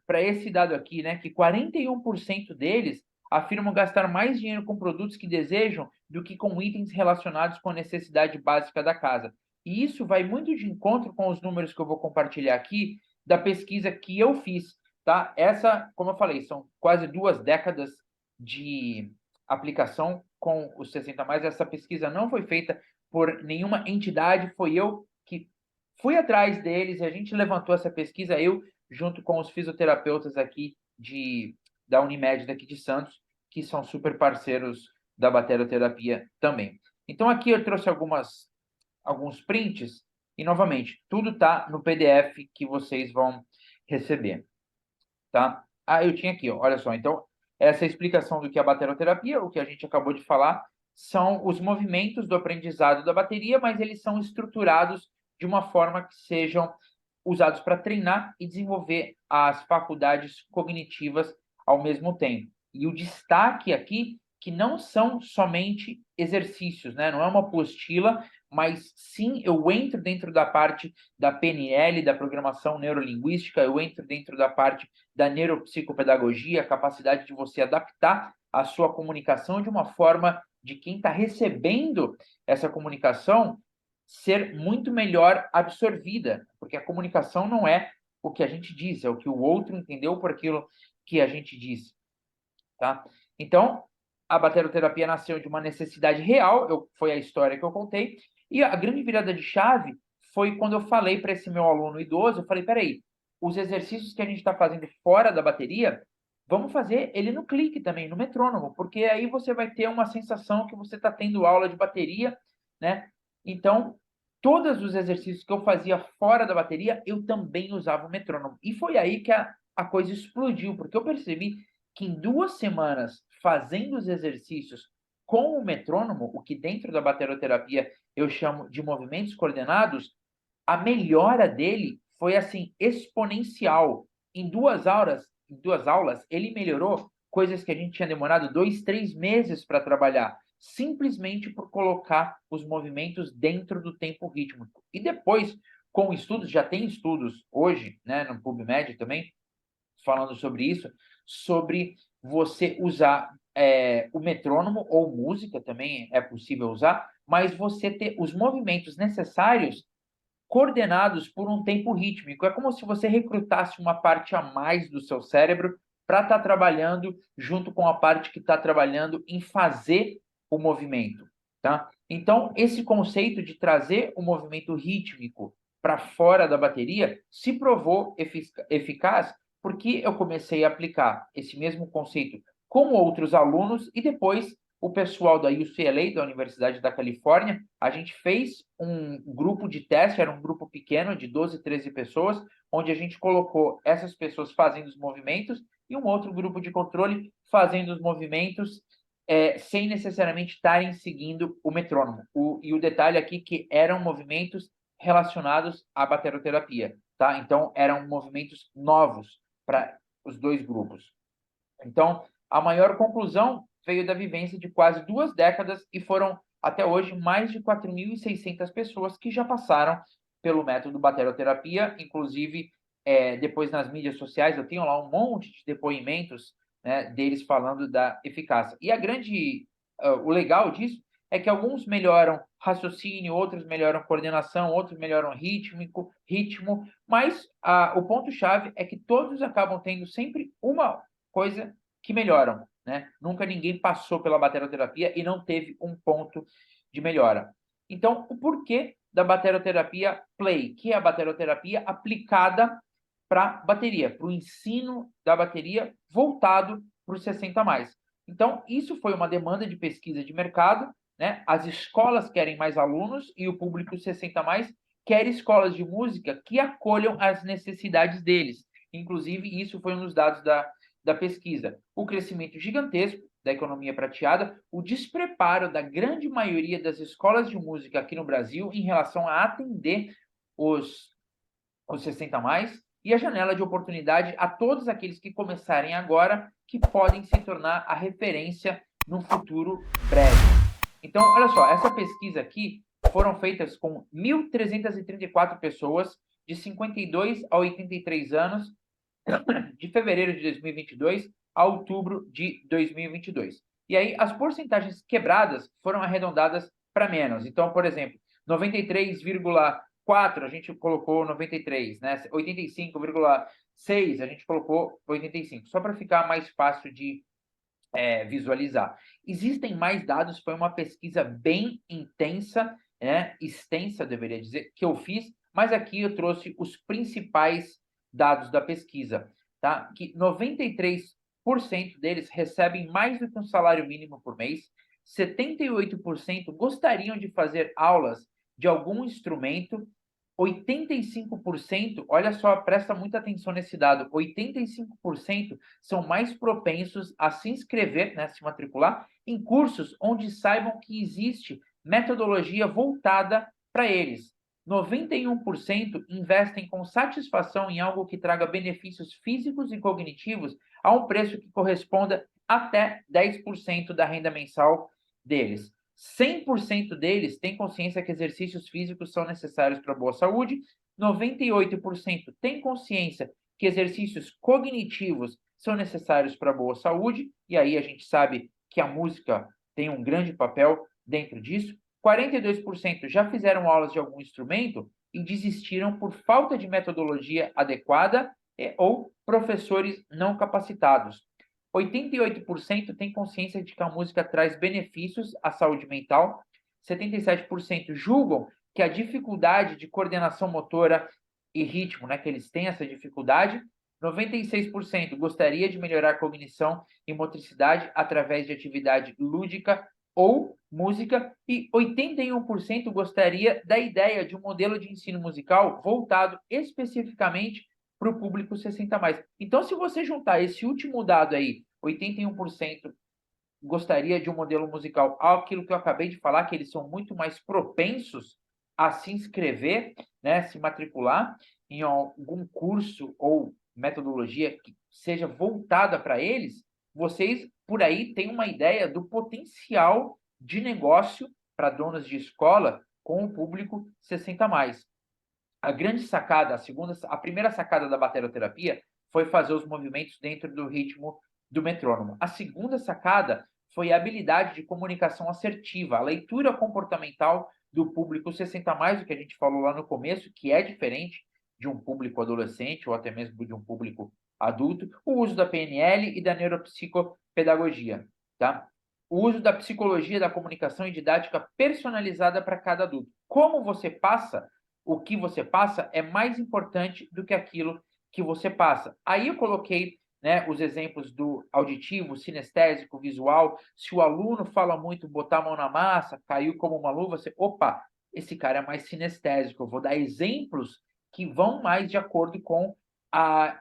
para esse dado aqui, né? Que 41% deles afirmam gastar mais dinheiro com produtos que desejam do que com itens relacionados com a necessidade básica da casa. E isso vai muito de encontro com os números que eu vou compartilhar aqui da pesquisa que eu fiz, tá? Essa, como eu falei, são quase 2 décadas de aplicação com os 60 mais. Essa pesquisa não foi feita por nenhuma entidade, foi eu que fui atrás deles e a gente levantou essa pesquisa, eu junto com os fisioterapeutas aqui da Unimed daqui de Santos, que são super parceiros da bateroterapia também. Então aqui eu trouxe alguns prints e, novamente, tudo está no PDF que vocês vão receber, tá? Eu tinha aqui, ó, olha só, então essa é a explicação do que é a bateroterapia, o que a gente acabou de falar, são os movimentos do aprendizado da bateria, mas eles são estruturados de uma forma que sejam usados para treinar e desenvolver as faculdades cognitivas ao mesmo tempo. E o destaque aqui que não são somente exercícios, né? Não é uma apostila, mas sim eu entro dentro da parte da PNL, da programação neurolinguística, eu entro dentro da parte da neuropsicopedagogia, a capacidade de você adaptar a sua comunicação de uma forma de quem está recebendo essa comunicação ser muito melhor absorvida, porque a comunicação não é o que a gente diz, é o que o outro entendeu por aquilo que a gente diz, tá? Então, a bateroterapia nasceu de uma necessidade real, foi a história que eu contei, e a grande virada de chave foi quando eu falei para esse meu aluno idoso, eu falei, peraí, os exercícios que a gente está fazendo fora da bateria, vamos fazer ele no clique também, no metrônomo, porque aí você vai ter uma sensação que você está tendo aula de bateria, né? Então, todos os exercícios que eu fazia fora da bateria, eu também usava o metrônomo. E foi aí que a coisa explodiu, porque eu percebi que em 2 semanas fazendo os exercícios com o metrônomo, o que dentro da bateroterapia eu chamo de movimentos coordenados, a melhora dele foi assim exponencial. Em 2 aulas, ele melhorou coisas que a gente tinha demorado 2, 3 meses para trabalhar, simplesmente por colocar os movimentos dentro do tempo rítmico. E depois, com estudos, já tem estudos hoje, né, no PubMed também, falando sobre isso, sobre você usar o metrônomo ou música também é possível usar, mas você ter os movimentos necessários coordenados por um tempo rítmico. É como se você recrutasse uma parte a mais do seu cérebro para estar trabalhando junto com a parte que está trabalhando em fazer o movimento, tá? Então, esse conceito de trazer o movimento rítmico para fora da bateria se provou eficaz porque eu comecei a aplicar esse mesmo conceito com outros alunos e depois o pessoal da UCLA, da Universidade da Califórnia, a gente fez um grupo de teste, era um grupo pequeno de 12, 13 pessoas, onde a gente colocou essas pessoas fazendo os movimentos e um outro grupo de controle fazendo os movimentos sem necessariamente estarem seguindo o metrônomo. E o detalhe aqui que eram movimentos relacionados à bateroterapia, tá? Então, eram movimentos novos para os dois grupos. Então, a maior conclusão veio da vivência de quase 2 décadas e foram, até hoje, mais de 4.600 pessoas que já passaram pelo método bateroterapia, inclusive, depois nas mídias sociais, eu tenho lá um monte de depoimentos, né, deles falando da eficácia. E o legal disso é que alguns melhoram raciocínio, outros melhoram coordenação, outros melhoram ritmo, mas o ponto-chave é que todos acabam tendo sempre uma coisa que melhoram, né? Nunca ninguém passou pela bateroterapia e não teve um ponto de melhora. Então, o porquê da bateroterapia Play, que é a bateroterapia aplicada para bateria, para o ensino da bateria voltado para os 60+. Então, isso foi uma demanda de pesquisa de mercado, né? As escolas querem mais alunos e o público 60+ quer escolas de música que acolham as necessidades deles. Inclusive, isso foi um dos dados da pesquisa. O crescimento gigantesco da economia prateada, o despreparo da grande maioria das escolas de música aqui no Brasil em relação a atender os 60+, e a janela de oportunidade a todos aqueles que começarem agora, que podem se tornar a referência no futuro breve. Então, olha só, essa pesquisa aqui foram feitas com 1.334 pessoas de 52 a 83 anos, de fevereiro de 2022 a outubro de 2022. E aí, as porcentagens quebradas foram arredondadas para menos. Então, por exemplo, 93,4 a gente colocou 93, né? 85,6 a gente colocou 85, só para ficar mais fácil de visualizar. Existem mais dados, foi uma pesquisa bem intensa, extensa, deveria dizer, que eu fiz, mas aqui eu trouxe os principais dados da pesquisa, tá? Que 93% deles recebem mais do que um salário mínimo por mês, 78% gostariam de fazer aulas de algum instrumento, 85%, olha só, presta muita atenção nesse dado, 85% são mais propensos a se inscrever, né, se matricular, em cursos onde saibam que existe metodologia voltada para eles. 91% investem com satisfação em algo que traga benefícios físicos e cognitivos a um preço que corresponda até 10% da renda mensal deles. 100% deles têm consciência que exercícios físicos são necessários para a boa saúde, 98% têm consciência que exercícios cognitivos são necessários para a boa saúde, e aí a gente sabe que a música tem um grande papel dentro disso. 42% já fizeram aulas de algum instrumento e desistiram por falta de metodologia adequada ou professores não capacitados. 88% têm consciência de que a música traz benefícios à saúde mental. 77% julgam que a dificuldade de coordenação motora e ritmo, né, que eles têm essa dificuldade. 96% gostaria de melhorar a cognição e motricidade através de atividade lúdica ou música, e 81% gostaria da ideia de um modelo de ensino musical voltado especificamente para o público 60+. Então, se você juntar esse último dado aí, 81% gostaria de um modelo musical, aquilo que eu acabei de falar, que eles são muito mais propensos a se inscrever, né, se matricular em algum curso ou metodologia que seja voltada para eles, vocês por aí têm uma ideia do potencial de negócio para donos de escola com o público 60+. a grande sacada, a primeira sacada da bateloterapia foi fazer os movimentos dentro do ritmo do metrônomo. A segunda sacada foi a habilidade de comunicação assertiva, a leitura comportamental do público 60+, o que a gente falou lá no começo, que é diferente de um público adolescente ou até mesmo de um público adulto, o uso da PNL e da neuropsicopedagogia, tá? O uso da psicologia da comunicação e didática personalizada para cada adulto. Como você passa, o que você passa é mais importante do que aquilo que você passa. Aí eu coloquei, né, os exemplos do auditivo, sinestésico, visual. Se o aluno fala muito, botar a mão na massa, caiu como uma luva, você, opa, esse cara é mais sinestésico. Eu vou dar exemplos que vão mais de acordo com a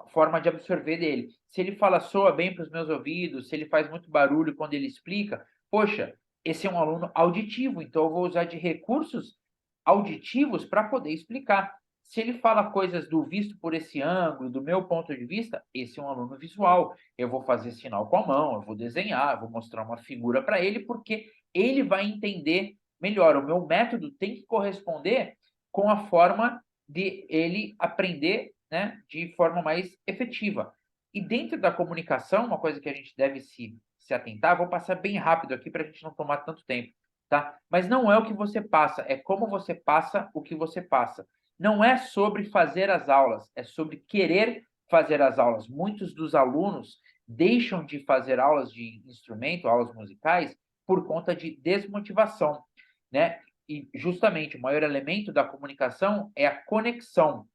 forma de absorver dele. Se ele fala soa bem para os meus ouvidos, se ele faz muito barulho quando ele explica, poxa, esse é um aluno auditivo, então eu vou usar de recursos auditivos para poder explicar. Se ele fala coisas do visto por esse ângulo, do meu ponto de vista, esse é um aluno visual. Eu vou fazer sinal com a mão, eu vou desenhar, eu vou mostrar uma figura para ele, porque ele vai entender melhor. O meu método tem que corresponder com a forma de ele aprender, né, de forma mais efetiva. E dentro da comunicação, uma coisa que a gente deve se atentar, vou passar bem rápido aqui para a gente não tomar tanto tempo, tá? Mas não é o que você passa, é como você passa o que você passa. Não é sobre fazer as aulas, é sobre querer fazer as aulas. Muitos dos alunos deixam de fazer aulas de instrumento, aulas musicais, por conta de desmotivação, né? E justamente o maior elemento da comunicação é a conexão.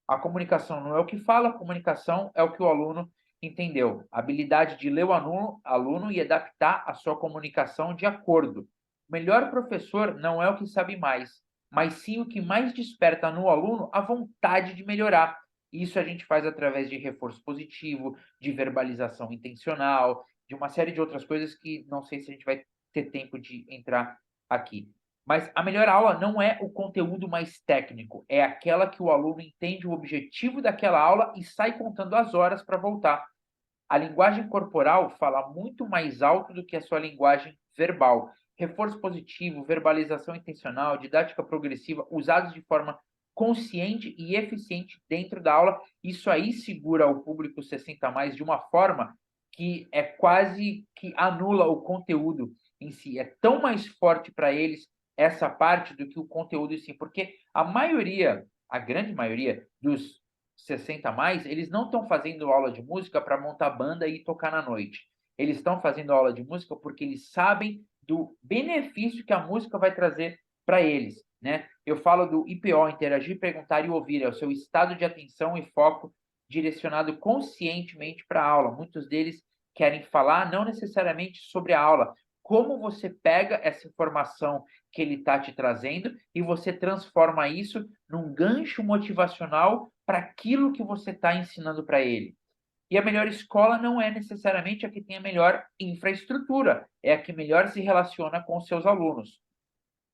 A comunicação não é o que fala, a comunicação é o que o aluno entendeu. A habilidade de ler o aluno e adaptar a sua comunicação de acordo. O melhor professor não é o que sabe mais, mas sim o que mais desperta no aluno a vontade de melhorar. Isso a gente faz através de reforço positivo, de verbalização intencional, de uma série de outras coisas que não sei se a gente vai ter tempo de entrar aqui. Mas a melhor aula não é o conteúdo mais técnico, é aquela que o aluno entende o objetivo daquela aula e sai contando as horas para voltar. A linguagem corporal fala muito mais alto do que a sua linguagem verbal. Reforço positivo, verbalização intencional, didática progressiva, usados de forma consciente e eficiente dentro da aula, isso aí segura o público 60+, de uma forma que é quase que anula o conteúdo em si. É tão mais forte para eles essa parte do que o conteúdo em si, porque a grande maioria dos 60+, eles não estão fazendo aula de música para montar banda e tocar na noite. Eles estão fazendo aula de música porque eles sabem do benefício que a música vai trazer para eles, né? Eu falo do IPO, interagir, perguntar e ouvir, é o seu estado de atenção e foco direcionado conscientemente para a aula. Muitos deles querem falar não necessariamente sobre a aula, como você pega essa informação que ele está te trazendo e você transforma isso num gancho motivacional para aquilo que você está ensinando para ele. E a melhor escola não é necessariamente a que tem a melhor infraestrutura, é a que melhor se relaciona com os seus alunos.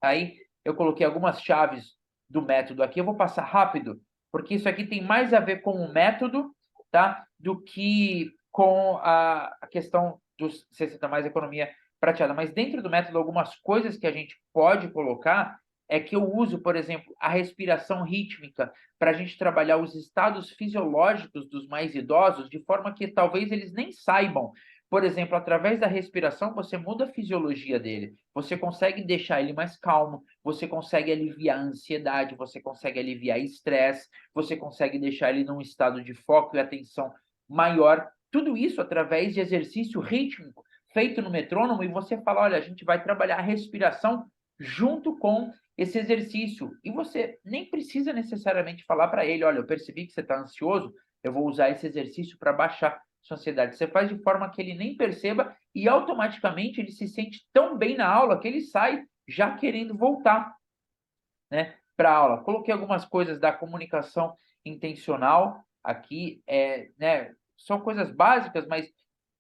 Aí eu coloquei algumas chaves do método aqui, eu vou passar rápido, porque isso aqui tem mais a ver com o método, tá, do que com a questão dos 60+ economia prateada. Mas dentro do método, algumas coisas que a gente pode colocar é que eu uso, por exemplo, a respiração rítmica para a gente trabalhar os estados fisiológicos dos mais idosos de forma que talvez eles nem saibam. Por exemplo, através da respiração, você muda a fisiologia dele. Você consegue deixar ele mais calmo, você consegue aliviar a ansiedade, você consegue aliviar estresse, você consegue deixar ele num estado de foco e atenção maior. Tudo isso através de exercício rítmico feito no metrônomo, e você fala, olha, a gente vai trabalhar a respiração junto com esse exercício. E você nem precisa necessariamente falar para ele, olha, eu percebi que você está ansioso, eu vou usar esse exercício para baixar sua ansiedade. Você faz de forma que ele nem perceba e automaticamente ele se sente tão bem na aula que ele sai já querendo voltar, né, para a aula. Coloquei algumas coisas da comunicação intencional aqui, né, são coisas básicas, mas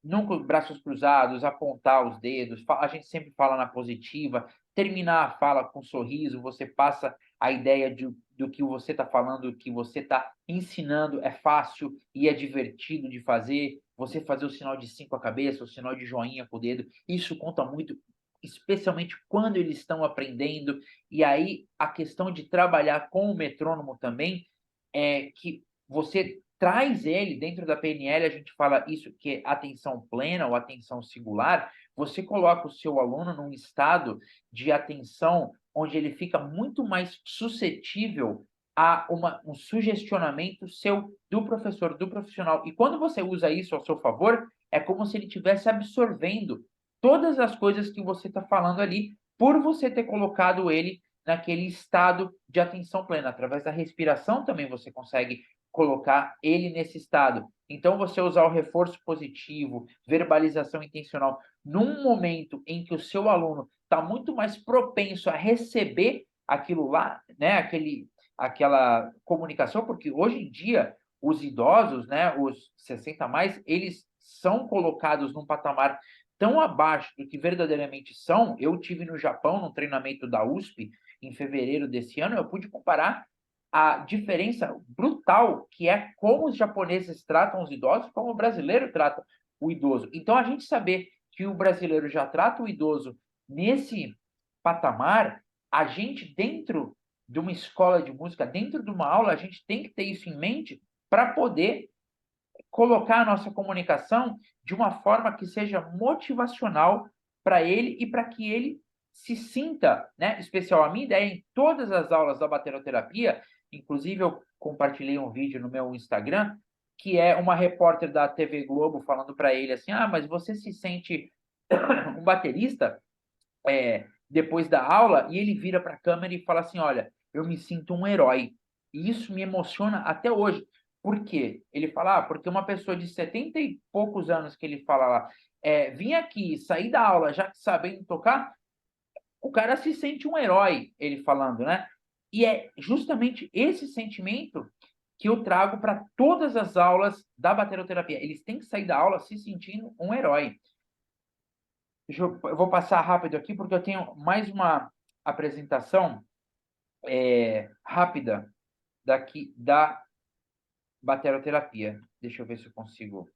nunca braços cruzados, apontar os dedos, a gente sempre fala na positiva, terminar a fala com um sorriso, você passa a ideia do que você está falando, que você está ensinando é fácil e é divertido de fazer, você fazer o sinal de 5 com a cabeça, o sinal de joinha com o dedo, isso conta muito especialmente quando eles estão aprendendo. E aí a questão de trabalhar com o metrônomo também é que você traz ele dentro da PNL, a gente fala isso que é atenção plena ou atenção singular. Você coloca o seu aluno num estado de atenção onde ele fica muito mais suscetível a um sugestionamento seu, do professor, do profissional. E quando você usa isso ao seu favor, é como se ele estivesse absorvendo todas as coisas que você está falando ali, por você ter colocado ele naquele estado de atenção plena. Através da respiração também você consegue colocar ele nesse estado. Então, você usar o reforço positivo, verbalização intencional, num momento em que o seu aluno está muito mais propenso a receber aquilo lá, né, aquela comunicação, porque hoje em dia os idosos, né, os 60 a mais, eles são colocados num patamar tão abaixo do que verdadeiramente são. Eu tive no Japão, num treinamento da USP, em fevereiro desse ano, eu pude comparar a diferença brutal que é como os japoneses tratam os idosos, como o brasileiro trata o idoso. Então, a gente saber que o brasileiro já trata o idoso nesse patamar, a gente, dentro de uma escola de música, dentro de uma aula, a gente tem que ter isso em mente para poder colocar a nossa comunicação de uma forma que seja motivacional para ele e para que ele se sinta, né, especial. A minha ideia em todas as aulas da bateroterapia, inclusive eu compartilhei um vídeo no meu Instagram, que é uma repórter da TV Globo falando para ele assim, mas você se sente um baterista depois da aula? E ele vira para a câmera e fala assim, olha, eu me sinto um herói. E isso me emociona até hoje. Por quê? Ele fala, porque uma pessoa de 70 e poucos anos que ele fala lá, vim aqui, sair da aula já sabendo tocar, o cara se sente um herói, ele falando, né? E é justamente esse sentimento que eu trago para todas as aulas da bateroterapia. Eles têm que sair da aula se sentindo um herói. Eu vou passar rápido aqui, porque eu tenho mais uma apresentação rápida daqui da bateroterapia. Deixa eu ver se eu consigo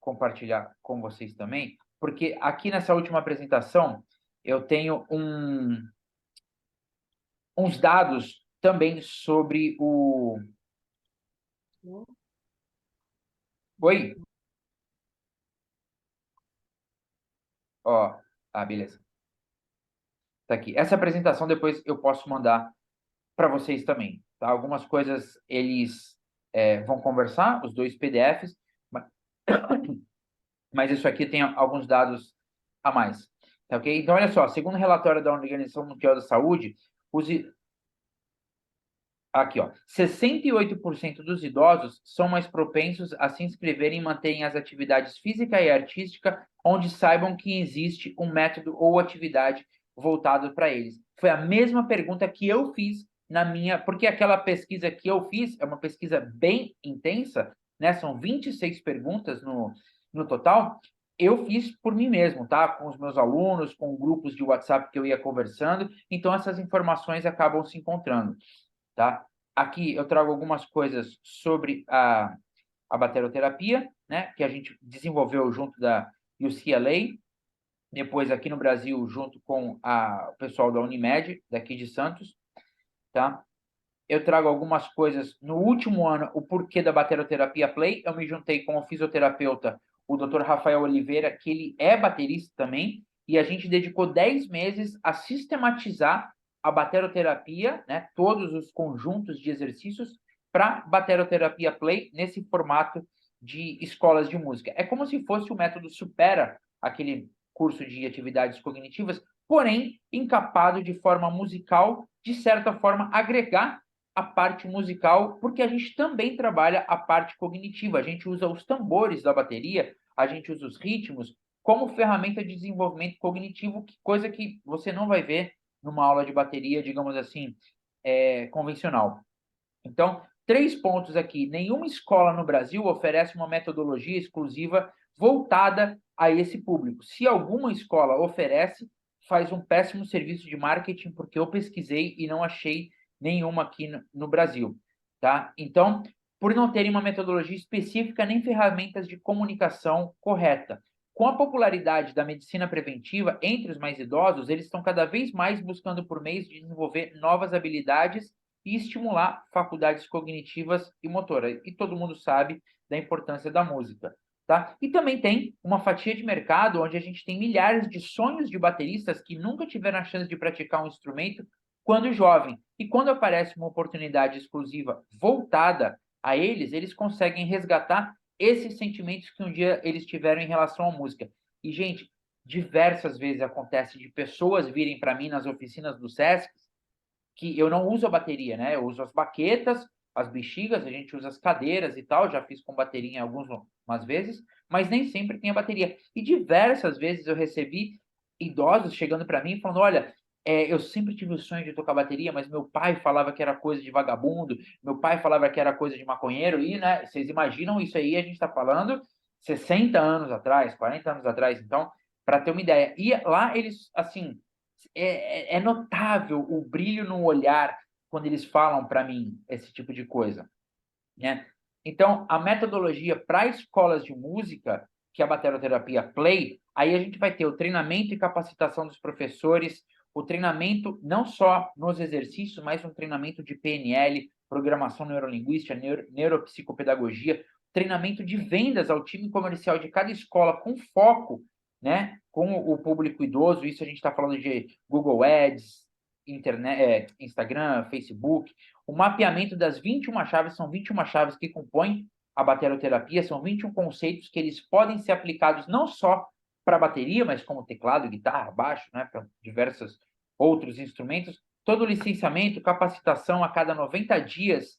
compartilhar com vocês também, porque aqui nessa última apresentação eu tenho uns dados também sobre o... Oi? Beleza. Tá aqui. Essa apresentação depois eu posso mandar para vocês também, tá? Algumas coisas eles vão conversar, os 2 PDFs, mas isso aqui tem alguns dados a mais, tá ok? Então, olha só, segundo o relatório da Organização Mundial da Saúde, aqui, 68% dos idosos são mais propensos a se inscreverem e manterem as atividades física e artística onde saibam que existe um método ou atividade voltado para eles. Foi a mesma pergunta que eu fiz porque aquela pesquisa que eu fiz é uma pesquisa bem intensa, né? São 26 perguntas no total. Eu fiz por mim mesmo, tá? Com os meus alunos, com grupos de WhatsApp que eu ia conversando. Então, essas informações acabam se encontrando. Tá? Aqui eu trago algumas coisas sobre a bateroterapia, né, que a gente desenvolveu junto da UCLA, depois aqui no Brasil junto com o pessoal da Unimed, daqui de Santos. Tá? Eu trago algumas coisas no último ano, o porquê da bateroterapia Play. Eu me juntei com o fisioterapeuta, o Dr. Rafael Oliveira, que ele é baterista também, e a gente dedicou 10 meses a sistematizar a bateroterapia, né, todos os conjuntos de exercícios para bateroterapia Play nesse formato de escolas de música. É como se fosse o método Supera, aquele curso de atividades cognitivas, porém encapado de forma musical, de certa forma agregar a parte musical, porque a gente também trabalha a parte cognitiva. A gente usa os tambores da bateria, a gente usa os ritmos como ferramenta de desenvolvimento cognitivo, coisa que você não vai ver numa aula de bateria, digamos assim, convencional. Então, 3 pontos aqui. Nenhuma escola no Brasil oferece uma metodologia exclusiva voltada a esse público. Se alguma escola oferece, faz um péssimo serviço de marketing, porque eu pesquisei e não achei nenhuma aqui no Brasil. Tá? Então, por não terem uma metodologia específica nem ferramentas de comunicação correta. Com a popularidade da medicina preventiva entre os mais idosos, eles estão cada vez mais buscando por meios de desenvolver novas habilidades e estimular faculdades cognitivas e motoras. E todo mundo sabe da importância da música, tá? E também tem uma fatia de mercado onde a gente tem milhares de sonhos de bateristas que nunca tiveram a chance de praticar um instrumento quando jovem. E quando aparece uma oportunidade exclusiva voltada a eles, eles conseguem resgatar esses sentimentos que um dia eles tiveram em relação à música. E, gente, diversas vezes acontece de pessoas virem para mim nas oficinas do SESC que eu não uso a bateria, né? Eu uso as baquetas, as bexigas, a gente usa as cadeiras e tal, já fiz com bateria em algumas vezes, mas nem sempre tem a bateria. E diversas vezes eu recebi idosos chegando para mim falando, olha, eu sempre tive o sonho de tocar bateria, mas meu pai falava que era coisa de vagabundo, meu pai falava que era coisa de maconheiro, e, né, vocês imaginam isso aí, a gente está falando 60 anos atrás, 40 anos atrás, então, para ter uma ideia. E lá eles, assim, é notável o brilho no olhar quando eles falam para mim esse tipo de coisa, né? Então, a metodologia para escolas de música, que é a Bateroterapia Play, aí a gente vai ter o treinamento e capacitação dos professores, o treinamento não só nos exercícios, mas um treinamento de PNL, programação neurolinguística, neuropsicopedagogia, treinamento de vendas ao time comercial de cada escola com foco, né, com o público idoso. Isso a gente está falando de Google Ads, internet, Instagram, Facebook, o mapeamento das 21 chaves, são 21 chaves que compõem a bateroterapia, são 21 conceitos que eles podem ser aplicados não só para bateria, mas como teclado, guitarra, baixo, né, para diversos outros instrumentos. Todo o licenciamento, capacitação a cada 90 dias,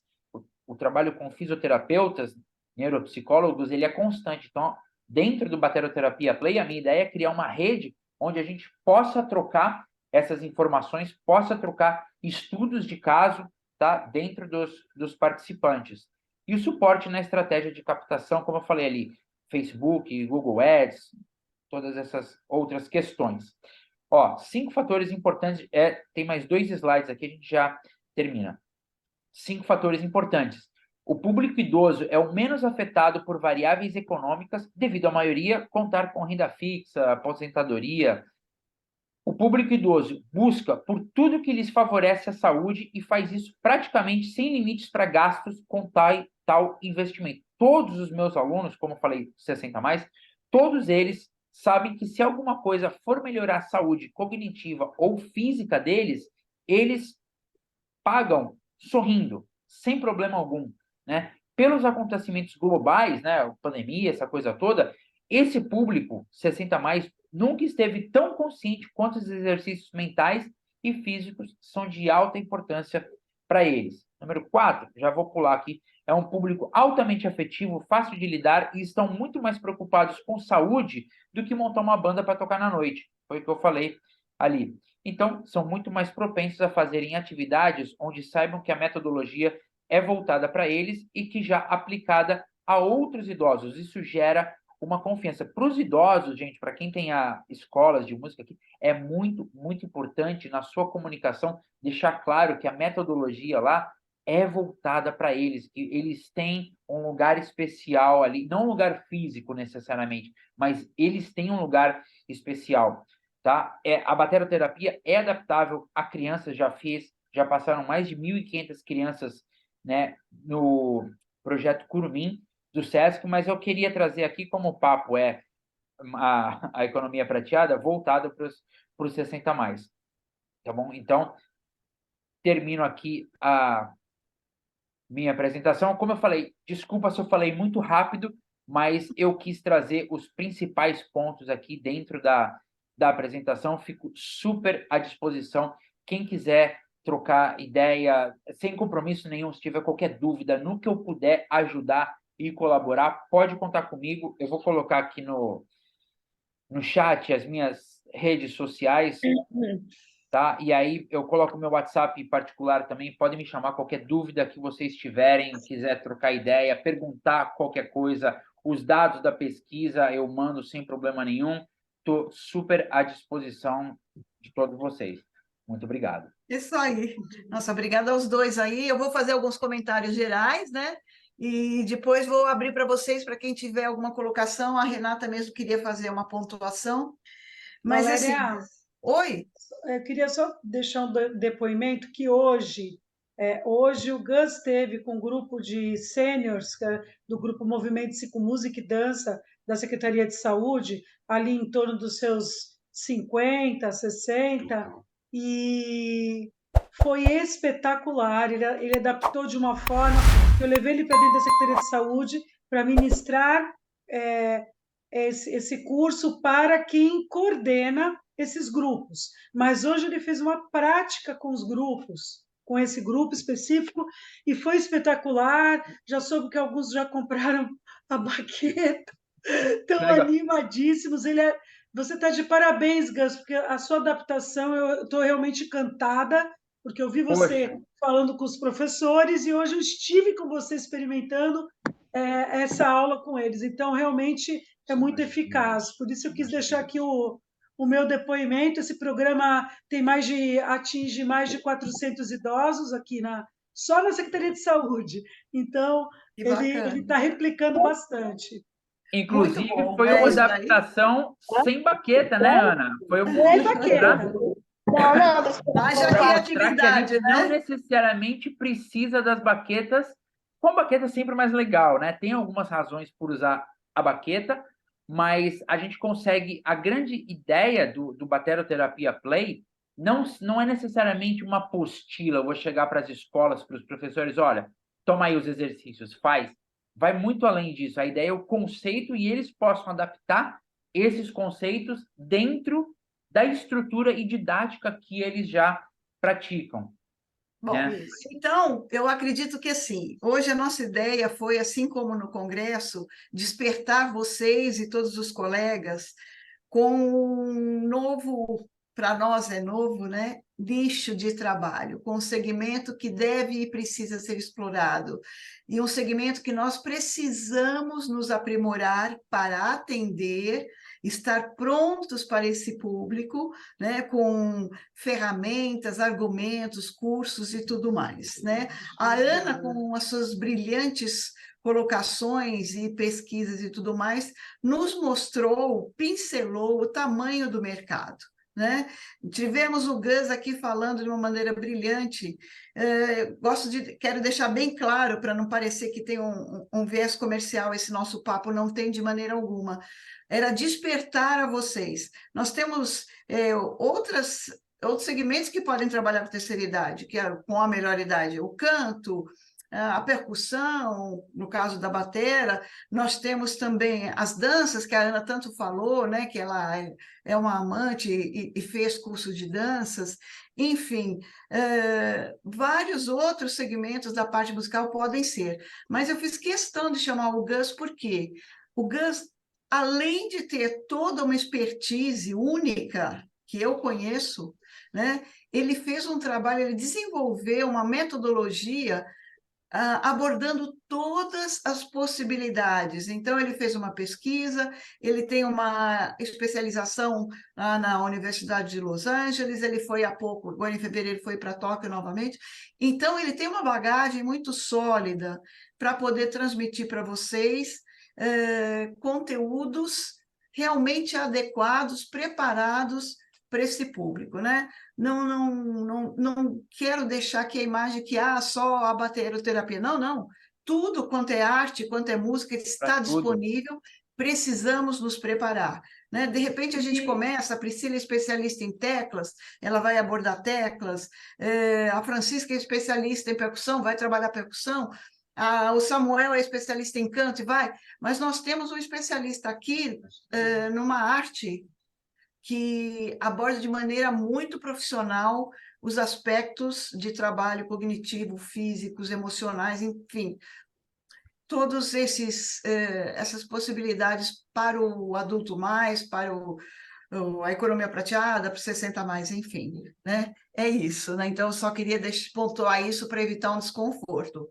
o trabalho com fisioterapeutas, neuropsicólogos, ele é constante. Então, dentro do Bateroterapia Play, a minha ideia é criar uma rede onde a gente possa trocar essas informações, possa trocar estudos de caso, tá, dentro dos participantes. E o suporte na estratégia de captação, como eu falei ali, Facebook, Google Ads, todas essas outras questões. Ó, 5 fatores importantes, tem mais 2 slides aqui, a gente já termina. 5 fatores importantes. O público idoso é o menos afetado por variáveis econômicas, devido à maioria contar com renda fixa, aposentadoria. O público idoso busca por tudo que lhes favorece a saúde e faz isso praticamente sem limites para gastos com tal investimento. Todos os meus alunos, como eu falei, 60 mais, todos eles sabem que se alguma coisa for melhorar a saúde cognitiva ou física deles, eles pagam sorrindo, sem problema algum, né? Pelos acontecimentos globais, né, pandemia, essa coisa toda, esse público 60 mais nunca esteve tão consciente quanto os exercícios mentais e físicos são de alta importância para eles. Número 4, já vou pular aqui, é um público altamente afetivo, fácil de lidar e estão muito mais preocupados com saúde do que montar uma banda para tocar na noite. Foi o que eu falei ali. Então, são muito mais propensos a fazerem atividades onde saibam que a metodologia é voltada para eles e que já aplicada a outros idosos. Isso gera uma confiança. Para os idosos, gente, para quem tem escolas de música aqui, é muito, muito importante na sua comunicação deixar claro que a metodologia lá é voltada para eles, que eles têm um lugar especial ali, não um lugar físico necessariamente, mas eles têm um lugar especial, tá? A bateroterapia é adaptável a crianças, já passaram mais de 1.500 crianças, né, no projeto Curumim do SESC, mas eu queria trazer aqui como o papo é a economia prateada voltada para os 60 mais, tá bom? Então, termino aqui a minha apresentação. Como eu falei, desculpa se eu falei muito rápido, mas eu quis trazer os principais pontos aqui dentro da apresentação. Fico super à disposição. Quem quiser trocar ideia, sem compromisso nenhum, se tiver qualquer dúvida, no que eu puder ajudar e colaborar, pode contar comigo. Eu vou colocar aqui no chat as minhas redes sociais, tá? E aí eu coloco meu WhatsApp particular também, podem me chamar qualquer dúvida que vocês tiverem, quiser trocar ideia, perguntar qualquer coisa, os dados da pesquisa eu mando sem problema nenhum. Estou super à disposição de todos vocês. Muito obrigado. Isso aí. Nossa, obrigada aos dois aí. Eu vou fazer alguns comentários gerais, né? E depois vou abrir para vocês, para quem tiver alguma colocação. A Renata mesmo queria fazer uma pontuação. Mas assim, Valéria, oi? eu queria só deixar um depoimento que hoje o Gus teve com um grupo de seniors do grupo Movimento Psicomúsica e Dança da Secretaria de Saúde, ali em torno dos seus 50, 60, e foi espetacular. Ele adaptou de uma forma que eu levei ele para dentro da Secretaria de Saúde para ministrar esse curso para quem coordena esses grupos. Mas hoje ele fez uma prática com os grupos, com esse grupo específico, e foi espetacular. Já soube que alguns já compraram a baqueta, estão Legal. animadíssimos. Você está de parabéns, Gus, porque a sua adaptação, eu estou realmente encantada, porque eu vi você Poxa. falando com os professores e hoje eu estive com você experimentando essa aula com eles. Então, realmente é muito eficaz. Por isso eu quis deixar aqui o meu depoimento. Esse programa atinge mais de 400 idosos aqui só na Secretaria de Saúde. Então, Que ele bacana. está replicando bastante. Inclusive, bom, foi é uma isso daí. adaptação sem baqueta, né, Ana? Foi um Sem baqueta. Haja para mostrar que a criatividade, gente não né? necessariamente precisa das baquetas. Com baqueta é sempre mais legal, né? Tem algumas razões por usar a baqueta, mas a gente consegue. A grande ideia do Bateroterapia Play não é necessariamente uma apostila. Eu vou chegar para as escolas, para os professores, olha, toma aí os exercícios, faz. Vai muito além disso. A ideia é o conceito e eles possam adaptar esses conceitos dentro da estrutura e didática que eles já praticam, Bom, né? então, eu acredito que assim, hoje a nossa ideia foi, assim como no Congresso, despertar vocês e todos os colegas com um novo, para nós é novo, né? Nicho de trabalho, com um segmento que deve e precisa ser explorado, e um segmento que nós precisamos nos aprimorar para atender, estar prontos para esse público, né? Com ferramentas, argumentos, cursos e tudo mais, né? A Ana, com as suas brilhantes colocações e pesquisas e tudo mais, nos mostrou, pincelou o tamanho do mercado, né? Tivemos o Gus aqui falando de uma maneira brilhante. Quero deixar bem claro, para não parecer que tem um viés comercial, esse nosso papo não tem de maneira alguma. Era despertar a vocês. Nós temos outros segmentos que podem trabalhar com terceira idade, que é com a melhor idade, o canto, a percussão, no caso da batera. Nós temos também as danças, que a Ana tanto falou, né, que ela é uma amante e fez curso de danças. Enfim, vários outros segmentos da parte musical podem ser. Mas eu fiz questão de chamar o Gus, porque o Gus, além de ter toda uma expertise única, que eu conheço, né, ele fez um trabalho, ele desenvolveu uma metodologia abordando todas as possibilidades. Então, ele fez uma pesquisa, ele tem uma especialização na Universidade de Los Angeles, ele foi há pouco, agora em fevereiro, foi para Tóquio novamente. Então, ele tem uma bagagem muito sólida para poder transmitir para vocês conteúdos realmente adequados, preparados para esse público, né? Não quero deixar aqui a imagem que só a bateroterapia. Não. Tudo quanto é arte, quanto é música, está disponível, precisamos nos preparar, né? De repente a gente começa, a Priscila é especialista em teclas, ela vai abordar teclas, a Francisca é especialista em percussão, vai trabalhar percussão, o Samuel é especialista em canto e vai, mas nós temos um especialista aqui numa arte que aborda de maneira muito profissional os aspectos de trabalho cognitivo, físicos, emocionais, enfim, todos essas possibilidades para o adulto mais, para a economia prateada, para o 60 mais, enfim, né? É isso, né? Então, eu só queria pontuar isso para evitar um desconforto.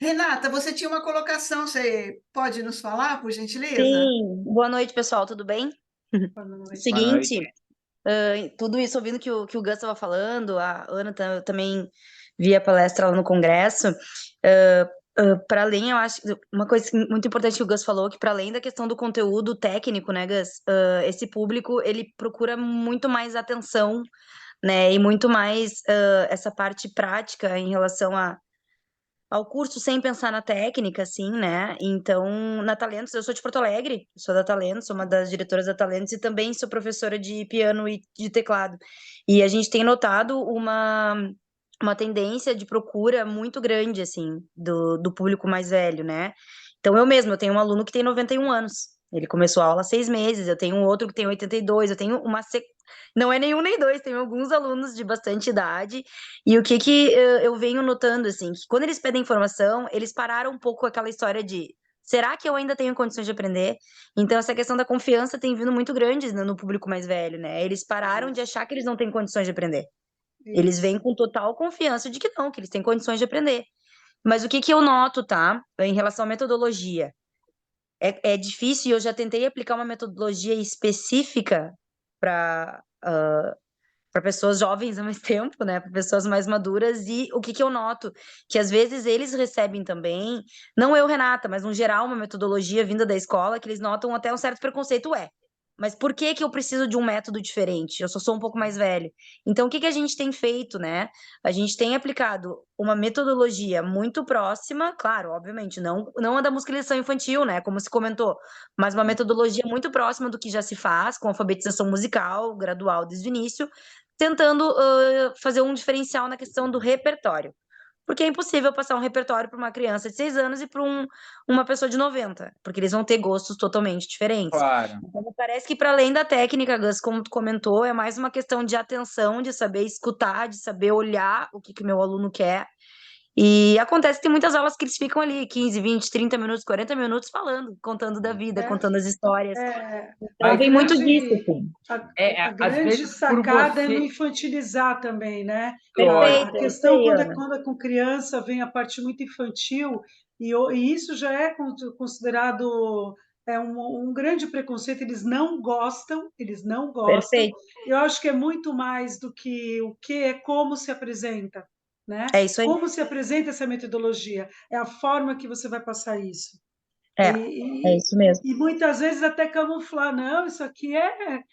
Renata, você tinha uma colocação, você pode nos falar, por gentileza? Sim, boa noite, pessoal, tudo bem? Seguinte, tudo isso ouvindo que o Gus estava falando, a Ana também vi a palestra lá no Congresso, Para além, eu acho, uma coisa muito importante que o Gus falou, que para além da questão do conteúdo técnico, né, Gus, esse público, ele procura muito mais atenção, né, e muito mais essa parte prática em relação ao curso sem pensar na técnica, assim, né? Então, na Talentos, eu sou de Porto Alegre, sou da Talentos, sou uma das diretoras da Talentos e também sou professora de piano e de teclado. E a gente tem notado uma tendência de procura muito grande, assim, do público mais velho, né? Então, eu tenho um aluno que tem 91 anos. Ele começou a aula há 6 meses, eu tenho um outro que tem 82, eu tenho não é nenhum nem dois, tenho alguns alunos de bastante idade e o que eu venho notando, assim, que quando eles pedem informação, eles pararam um pouco aquela história de será que eu ainda tenho condições de aprender? Então, essa questão da confiança tem vindo muito grande no público mais velho, né? Eles pararam de achar que eles não têm condições de aprender. Eles Isso. vêm com total confiança de que não, que eles têm condições de aprender. Mas o que eu noto, tá? Em relação à metodologia, é difícil e eu já tentei aplicar uma metodologia específica para para pessoas jovens ao mesmo tempo, né? Para pessoas mais maduras. E o que eu noto? Que às vezes eles recebem também, não eu, Renata, mas no geral, uma metodologia vinda da escola, que eles notam até um certo preconceito. Mas por que que eu preciso de um método diferente? Eu só sou um pouco mais velho. Então, o que a gente tem feito, né? A gente tem aplicado uma metodologia muito próxima, claro, obviamente, não a da musculação infantil, né? Como se comentou, mas uma metodologia muito próxima do que já se faz com alfabetização musical, gradual desde o início, tentando fazer um diferencial na questão do repertório. Porque é impossível passar um repertório para uma criança de 6 anos e para uma pessoa de 90, porque eles vão ter gostos totalmente diferentes. Claro. Então, me parece que para além da técnica, Gus, como tu comentou, é mais uma questão de atenção, de saber escutar, de saber olhar o que meu aluno quer. E acontece que tem muitas aulas que eles ficam ali 15, 20, 30 minutos, 40 minutos falando, contando da vida, É, contando as histórias. Então Mas vem muito disso, assim. A às grande vezes por sacada é não você, infantilizar também, né? A lógico, Perfeito, é isso questão aí, quando Ana. quando é com criança vem a parte muito infantil e isso já é considerado um grande preconceito. Eles não gostam. Perfeito. Eu acho que é muito mais do que o que é como se apresenta, né? É isso aí. Como se apresenta essa metodologia, é a forma que você vai passar isso. É E, isso mesmo. e muitas vezes até camuflar, não, isso aqui é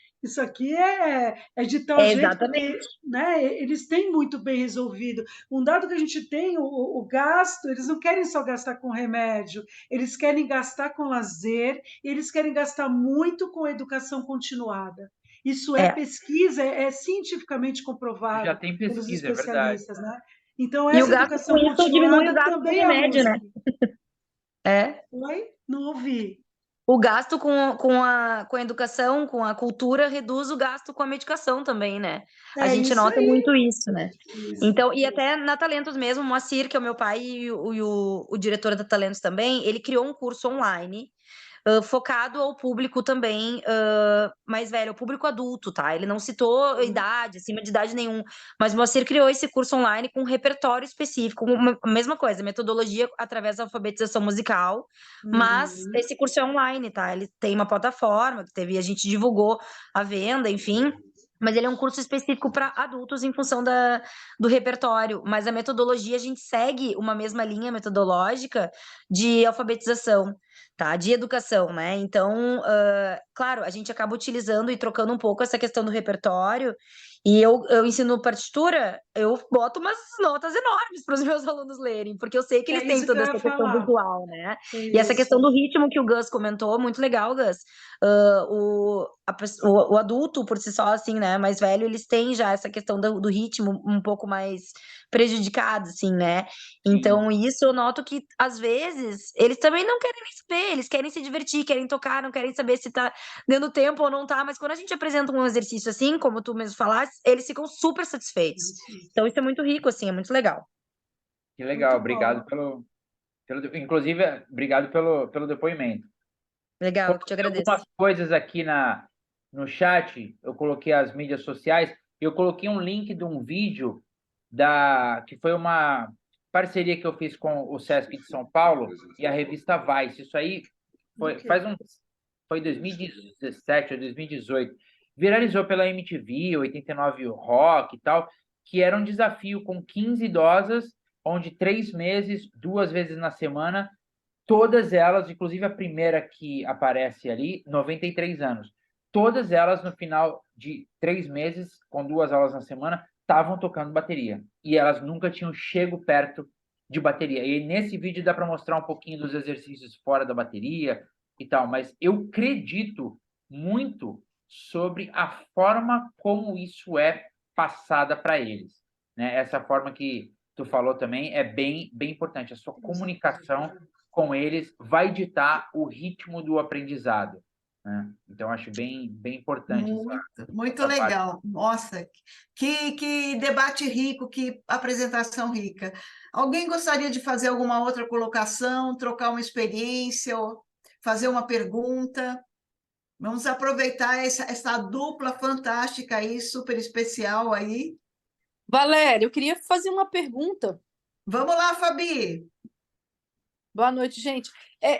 de tal É jeito, exatamente. porque, né, eles têm muito bem resolvido. Um dado que a gente tem, o gasto, eles não querem só gastar com remédio, eles querem gastar com lazer, eles querem gastar muito com educação continuada. Isso é É. pesquisa, é cientificamente já comprovado tem pelos pesquisa, é verdade. especialistas, né? Então, E o essa gasto com educação isso diminui o continuada gasto com também é a remédio, né? música. É. Oi? Não ouvi. O gasto com a educação, com a cultura, reduz o gasto com a medicação também, né? A É gente isso nota aí. muito isso, né? Isso. Então, e até na Talentos mesmo, o Moacir, que é o meu pai e o diretor da Talentos também, ele criou um curso online focado ao público também mais velho, ao público adulto, tá? Ele não citou idade, acima de idade nenhum, mas o Moacir criou esse curso online com um repertório específico, a mesma coisa, metodologia através da alfabetização musical, mas Uhum. esse curso é online, tá? Ele tem uma plataforma que a gente divulgou a venda, enfim. Mas ele é um curso específico para adultos em função do repertório. Mas a metodologia, a gente segue uma mesma linha metodológica de alfabetização, tá? De educação, né? Então, claro, a gente acaba utilizando e trocando um pouco essa questão do repertório. E eu ensino partitura, eu boto umas notas enormes para os meus alunos lerem, porque eu sei que É eles têm isso que eu toda ia essa questão falar. visual, né? E essa Isso. questão do ritmo que o Gus comentou, muito legal, Gus. O adulto, por si só, assim, né, mais velho, eles têm já essa questão do ritmo um pouco mais prejudicado, assim, né? Então, isso eu noto que, às vezes, eles também não querem nem saber, eles querem se divertir, querem tocar, não querem saber se tá dando tempo ou não tá, mas quando a gente apresenta um exercício assim, como tu mesmo falaste, eles ficam super satisfeitos. Então, isso é muito rico, assim, é muito legal. Que legal, Muito obrigado bom. inclusive, obrigado pelo depoimento. Legal, eu que te Coloquei agradeço. algumas coisas aqui no chat, eu coloquei as mídias sociais, eu coloquei um link de um vídeo que foi uma parceria que eu fiz com o Sesc de São Paulo e a revista Vice. Isso aí foi 2017 ou 2018. Viralizou pela MTV, 89 Rock e tal, que era um desafio com 15 idosas, onde 3 meses, 2 vezes na semana, todas elas, inclusive a primeira que aparece ali, 93 anos, todas elas no final de 3 meses, com 2 aulas na semana, estavam tocando bateria. E elas nunca tinham chego perto de bateria. E nesse vídeo dá para mostrar um pouquinho dos exercícios fora da bateria e tal, mas eu acredito muito sobre a forma como isso é passada para eles, né? Essa forma que tu falou também é bem importante. A sua comunicação com eles vai ditar o ritmo do aprendizado, né? Então, acho bem importante Muito essa parte. legal. Nossa, que debate rico, que apresentação rica. Alguém gostaria de fazer alguma outra colocação, trocar uma experiência, ou fazer uma pergunta? Vamos aproveitar essa dupla fantástica aí, super especial aí. Valéria, eu queria fazer uma pergunta. Vamos lá, Fabi. Boa noite, gente.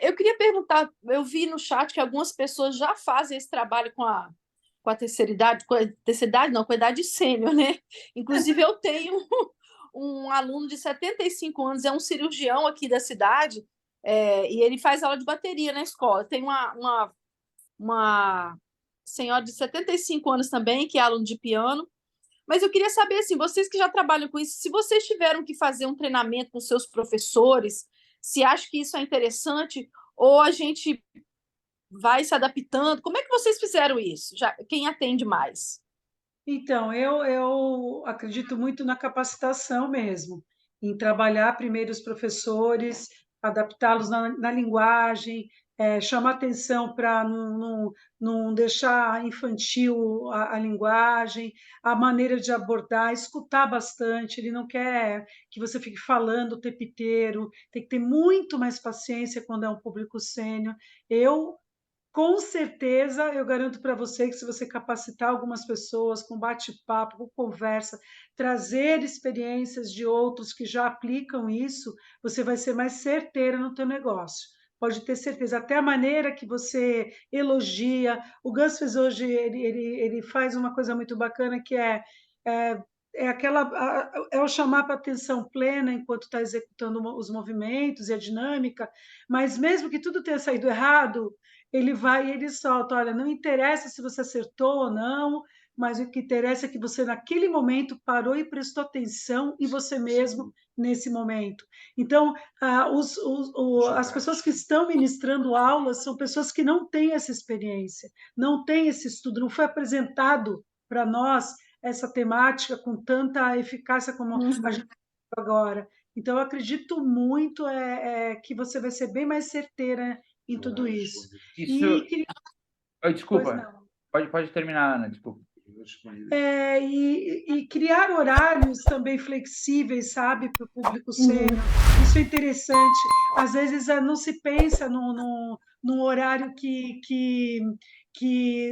Eu queria perguntar, eu vi no chat que algumas pessoas já fazem esse trabalho com a terceira idade, com a idade sênior, né? Inclusive, eu tenho um aluno de 75 anos, é um cirurgião aqui da cidade, e ele faz aula de bateria na escola. Tem uma senhora de 75 anos também, que é aluno de piano. Mas eu queria saber, assim, vocês que já trabalham com isso, se vocês tiveram que fazer um treinamento com seus professores, se acham que isso é interessante, ou a gente vai se adaptando, como é que vocês fizeram isso? Quem atende mais? Então, eu acredito muito na capacitação mesmo, em trabalhar primeiro os professores, adaptá-los na linguagem, chamar atenção para não deixar infantil a linguagem, a maneira de abordar, escutar bastante. Ele não quer que você fique falando o tempo inteiro, tem que ter muito mais paciência quando é um público sênior. Com certeza, eu garanto para você que se você capacitar algumas pessoas com bate-papo, com conversa, trazer experiências de outros que já aplicam isso, você vai ser mais certeira no teu negócio. Pode ter certeza. Até a maneira que você elogia. O Gus fez hoje, ele faz uma coisa muito bacana que é, é o chamar para atenção plena enquanto está executando os movimentos e a dinâmica, mas mesmo que tudo tenha saído errado, ele vai e ele solta, olha, não interessa se você acertou ou não, mas o que interessa é que você, naquele momento, parou e prestou atenção em você mesmo nesse momento. Então, as pessoas que estão ministrando aulas são pessoas que não têm essa experiência, não têm esse estudo, não foi apresentado para nós essa temática com tanta eficácia como a gente tem agora. Então, eu acredito muito que você vai ser bem mais certeira em tudo isso. Isso. E Oi, desculpa. Pode terminar, Ana, desculpa. E criar horários também flexíveis, sabe, para o público sênior. Isso é interessante. Às vezes não se pensa num horário que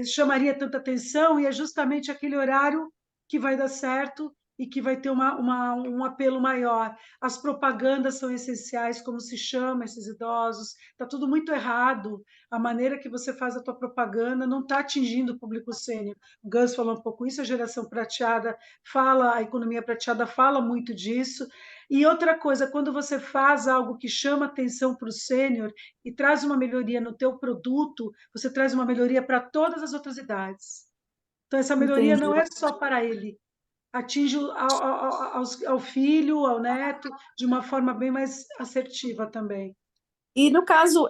chamaria tanta atenção, e é justamente aquele horário que vai dar certo e que vai ter um apelo maior. As propagandas são essenciais, como se chama esses idosos. Está tudo muito errado. A maneira que você faz a tua propaganda não está atingindo o público sênior. O Gus falou um pouco isso, a geração prateada fala, a economia prateada fala muito disso. E outra coisa, quando você faz algo que chama atenção para o sênior e traz uma melhoria no teu produto, você traz uma melhoria para todas as outras idades. Então, essa melhoria Entendi. não é só para ele, atinge ao filho, ao neto, de uma forma bem mais assertiva também. E no caso,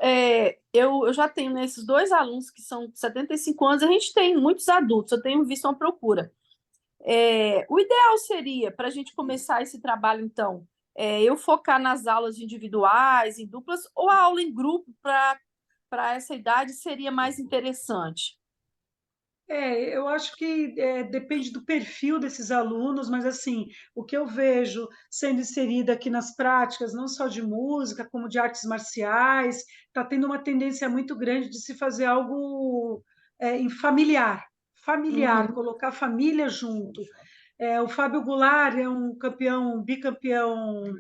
eu já tenho nesses dois alunos que são 75 anos, a gente tem muitos adultos, eu tenho visto uma procura. O ideal seria, para a gente começar esse trabalho, então, eu focar nas aulas individuais, em duplas, ou a aula em grupo para essa idade seria mais interessante? Eu acho que depende do perfil desses alunos, mas assim, o que eu vejo sendo inserida aqui nas práticas, não só de música, como de artes marciais, está tendo uma tendência muito grande de se fazer algo em familiar, colocar a família junto. O Fábio Goulart é um bicampeão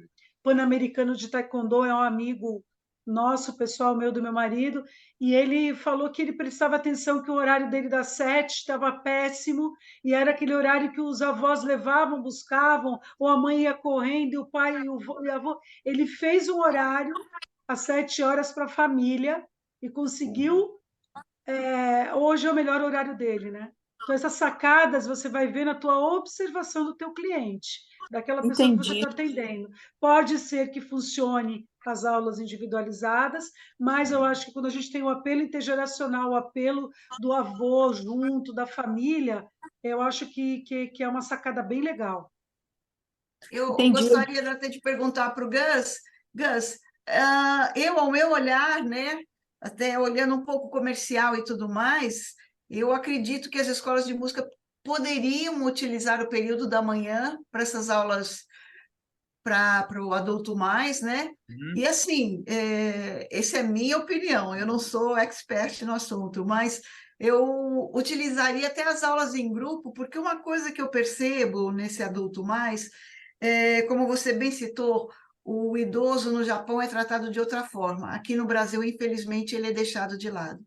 pan-americano de taekwondo, é um amigo nosso, pessoal meu, do meu marido, e ele falou que ele prestava atenção que o horário dele das 7 estava péssimo, e era aquele horário que os avós levavam, buscavam, ou a mãe ia correndo, e o pai e a avó. Ele fez um horário às 7 horas para a família e conseguiu. Hoje é o melhor horário dele, né? Então, essas sacadas você vai ver na tua observação do teu cliente, daquela pessoa que você Entendi. está atendendo. Pode ser que funcione as aulas individualizadas, mas eu acho que quando a gente tem o apelo intergeracional, o apelo do avô junto, da família, eu acho que é uma sacada bem legal. Eu Entendi. gostaria até de perguntar para o Gus, eu, ao meu olhar, né, até olhando um pouco comercial e tudo mais, eu acredito que as escolas de música poderiam utilizar o período da manhã para essas aulas para o adulto mais, né? E assim, essa é minha opinião, eu não sou expert no assunto, mas eu utilizaria até as aulas em grupo, porque uma coisa que eu percebo nesse adulto mais, como você bem citou, o idoso no Japão é tratado de outra forma. Aqui no Brasil, infelizmente, ele é deixado de lado.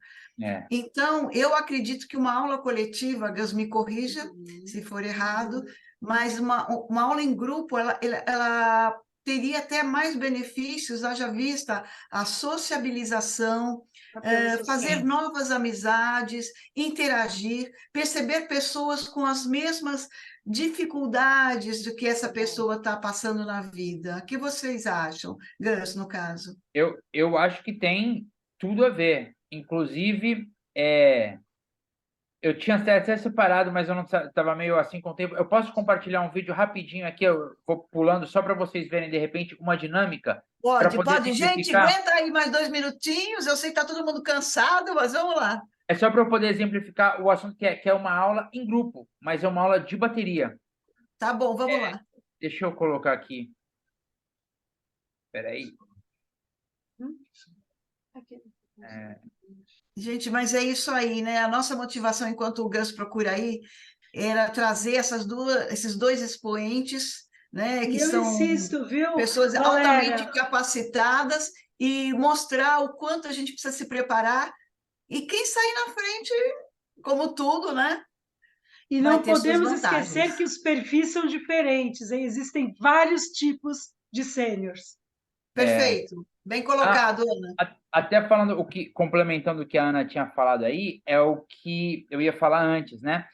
É. Então, eu acredito que uma aula coletiva, Gus me corrija se for errado, mas uma aula em grupo, ela teria até mais benefícios, haja vista a sociabilização, fazer novas amizades, interagir, perceber pessoas com as mesmas dificuldades do que essa pessoa está passando na vida. O que vocês acham, Gus, no caso? Eu acho que tem tudo a ver. Inclusive, eu tinha até separado, mas eu não estava meio assim com o tempo. Eu posso compartilhar um vídeo rapidinho aqui, eu vou pulando só para vocês verem, de repente, uma dinâmica? Para poder Pode. Gente, exemplificar. aguenta aí mais 2 minutinhos. Eu sei que está todo mundo cansado, mas vamos lá. É só para eu poder exemplificar o assunto que é uma aula em grupo, mas é uma aula de bateria. Tá bom, vamos lá. Deixa eu colocar aqui. Espera aí. Gente, mas é isso aí, né? A nossa motivação enquanto o Gus procura aí era trazer esses dois expoentes, né? E Que eu são insisto, viu, pessoas galera? altamente capacitadas e mostrar o quanto a gente precisa se preparar. E quem sair na frente, como tudo, né? E Vai não ter suas podemos vantagens. esquecer que os perfis são diferentes, hein? Existem vários tipos de sêniors. Perfeito. Bem colocado, Ana. Até falando complementando o que a Ana tinha falado aí, é o que eu ia falar antes, né?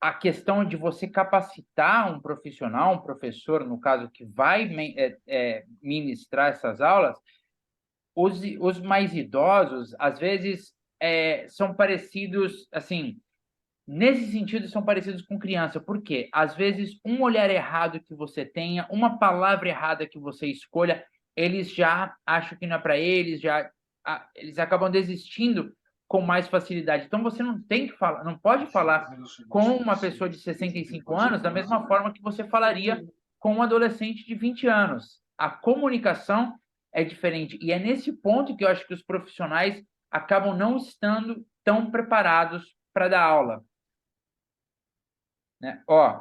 A questão de você capacitar um profissional, um professor, no caso, que vai ministrar essas aulas. Os mais idosos, às vezes, são parecidos, assim, nesse sentido, são parecidos com criança. Por quê? Às vezes, um olhar errado que você tenha, uma palavra errada que você escolha, eles já acham que não é para eles, eles acabam desistindo com mais facilidade. Então, você não tem que falar, não pode falar com uma pessoa de 65 anos da mesma forma que você falaria com um adolescente de 20 anos. A comunicação é diferente. E é nesse ponto que eu acho que os profissionais acabam não estando tão preparados para dar aula. Né? Ó,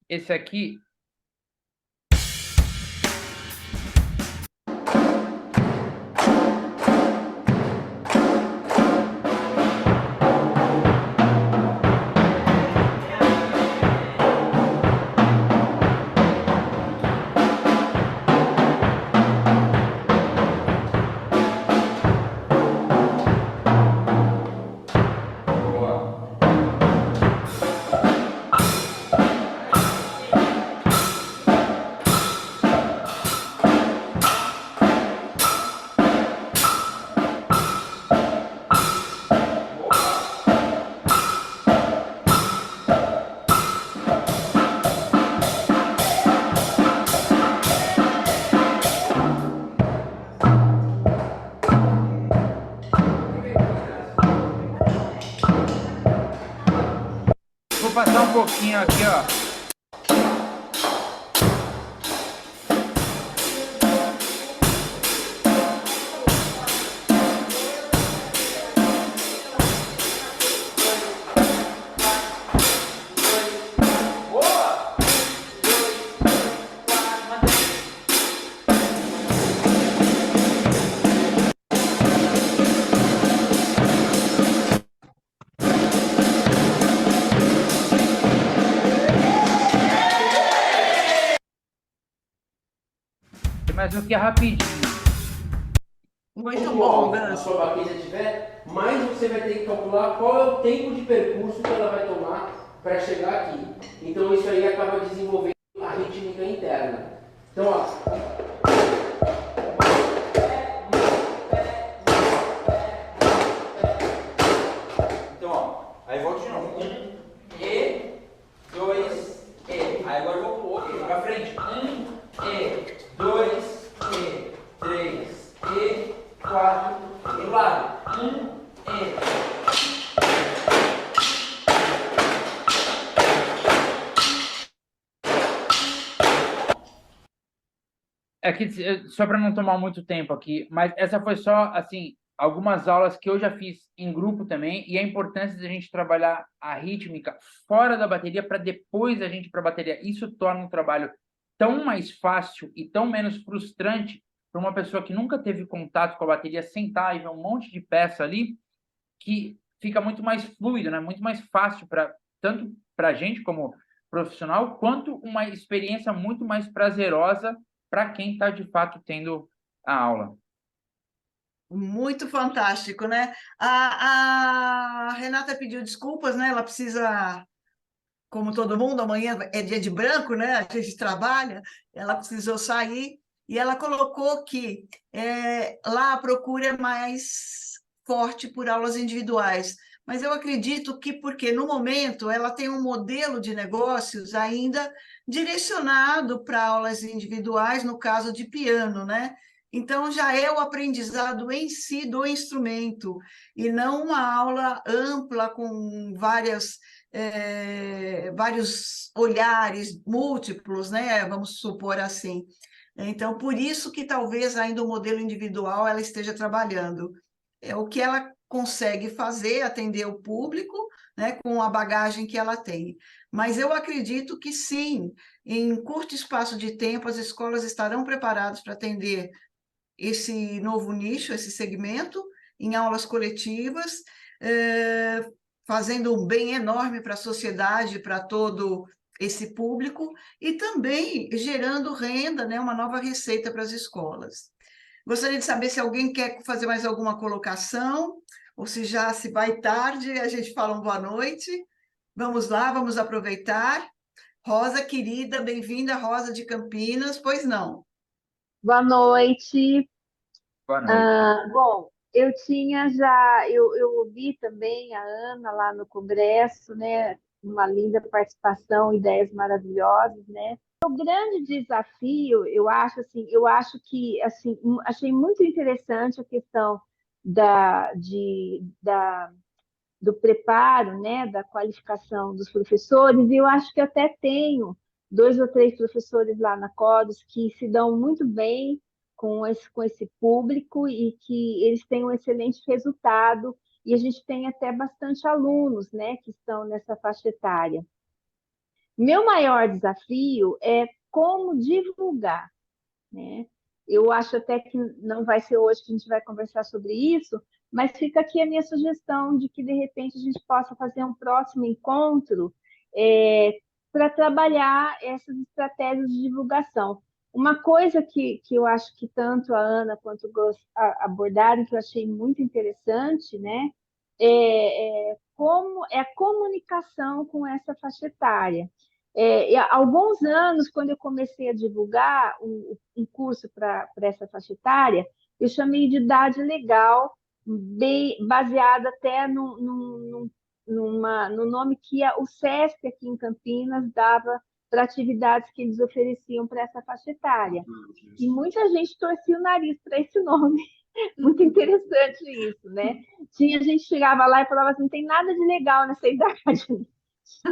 esse aqui... Vou passar um pouquinho aqui, ó. Mas o que é rapidinho. Muito bom, a Gus. sua bateria tiver, mais você vai ter que calcular qual é o tempo de percurso que ela vai tomar para chegar aqui. Então isso aí acaba desenvolvendo a rítmica interna. Então, ó. Então, ó, aí volta de novo. 1, E, 2, E. Aí agora eu vou pro outro, pra frente. 1, E, 2, E, 3, E, 4, e do lado. 1, E. É que, só para não tomar muito tempo aqui, mas essa foi só, assim, algumas aulas que eu já fiz em grupo também, e a importância de a gente trabalhar a rítmica fora da bateria para depois a gente ir para a bateria. Isso torna o trabalho tão mais fácil e tão menos frustrante para uma pessoa que nunca teve contato com a bateria sentar e ver um monte de peça ali, que fica muito mais fluido, né? Muito mais fácil tanto para a gente como profissional, quanto uma experiência muito mais prazerosa para quem está de fato tendo a aula. Muito fantástico, né? A Renata pediu desculpas, né? Ela precisa, como todo mundo, amanhã é dia de branco, né? A gente trabalha, ela precisou sair e ela colocou que lá a procura é mais forte por aulas individuais. Mas eu acredito que porque no momento ela tem um modelo de negócios ainda direcionado para aulas individuais, no caso de piano, né? Então, já é o aprendizado em si do instrumento, e não uma aula ampla com vários olhares múltiplos, né? Vamos supor assim. Então, por isso que talvez ainda o modelo individual ela esteja trabalhando. É o que ela consegue fazer, atender o público, né, com a bagagem que ela tem. Mas eu acredito que sim, em curto espaço de tempo, as escolas estarão preparadas para atender esse novo nicho, esse segmento, em aulas coletivas, fazendo um bem enorme para a sociedade, para todo esse público, e também gerando renda, né, uma nova receita para as escolas. Gostaria de saber se alguém quer fazer mais alguma colocação, ou se vai tarde, a gente fala boa noite. Vamos lá, vamos aproveitar. Rosa, querida, bem-vinda, Rosa de Campinas, pois não? Boa noite. Boa noite. Bom, eu ouvi também a Ana lá no Congresso, né? Uma linda participação, ideias maravilhosas, né? O grande desafio, eu acho que, assim, achei muito interessante a questão do preparo, né? Da qualificação dos professores, e eu acho que até tenho 2 ou 3 professores lá na Coros que se dão muito bem com esse público e que eles têm um excelente resultado, e a gente tem até bastante alunos, né, que estão nessa faixa etária. Meu maior desafio é como divulgar, né? Eu acho até que não vai ser hoje que a gente vai conversar sobre isso, mas fica aqui a minha sugestão de que, de repente, a gente possa fazer um próximo encontro para trabalhar essas estratégias de divulgação. Uma coisa que eu acho que tanto a Ana quanto o Gus abordaram, que eu achei muito interessante, né, como é a comunicação com essa faixa etária. Há alguns anos, quando eu comecei a divulgar um curso para essa faixa etária, eu chamei de idade legal, bem baseada até no nome que o SESC aqui em Campinas dava para atividades que eles ofereciam para essa faixa etária. E muita gente torcia o nariz para esse nome. Muito interessante isso, né? Tinha gente que chegava lá e falava assim, não tem nada de legal nessa idade.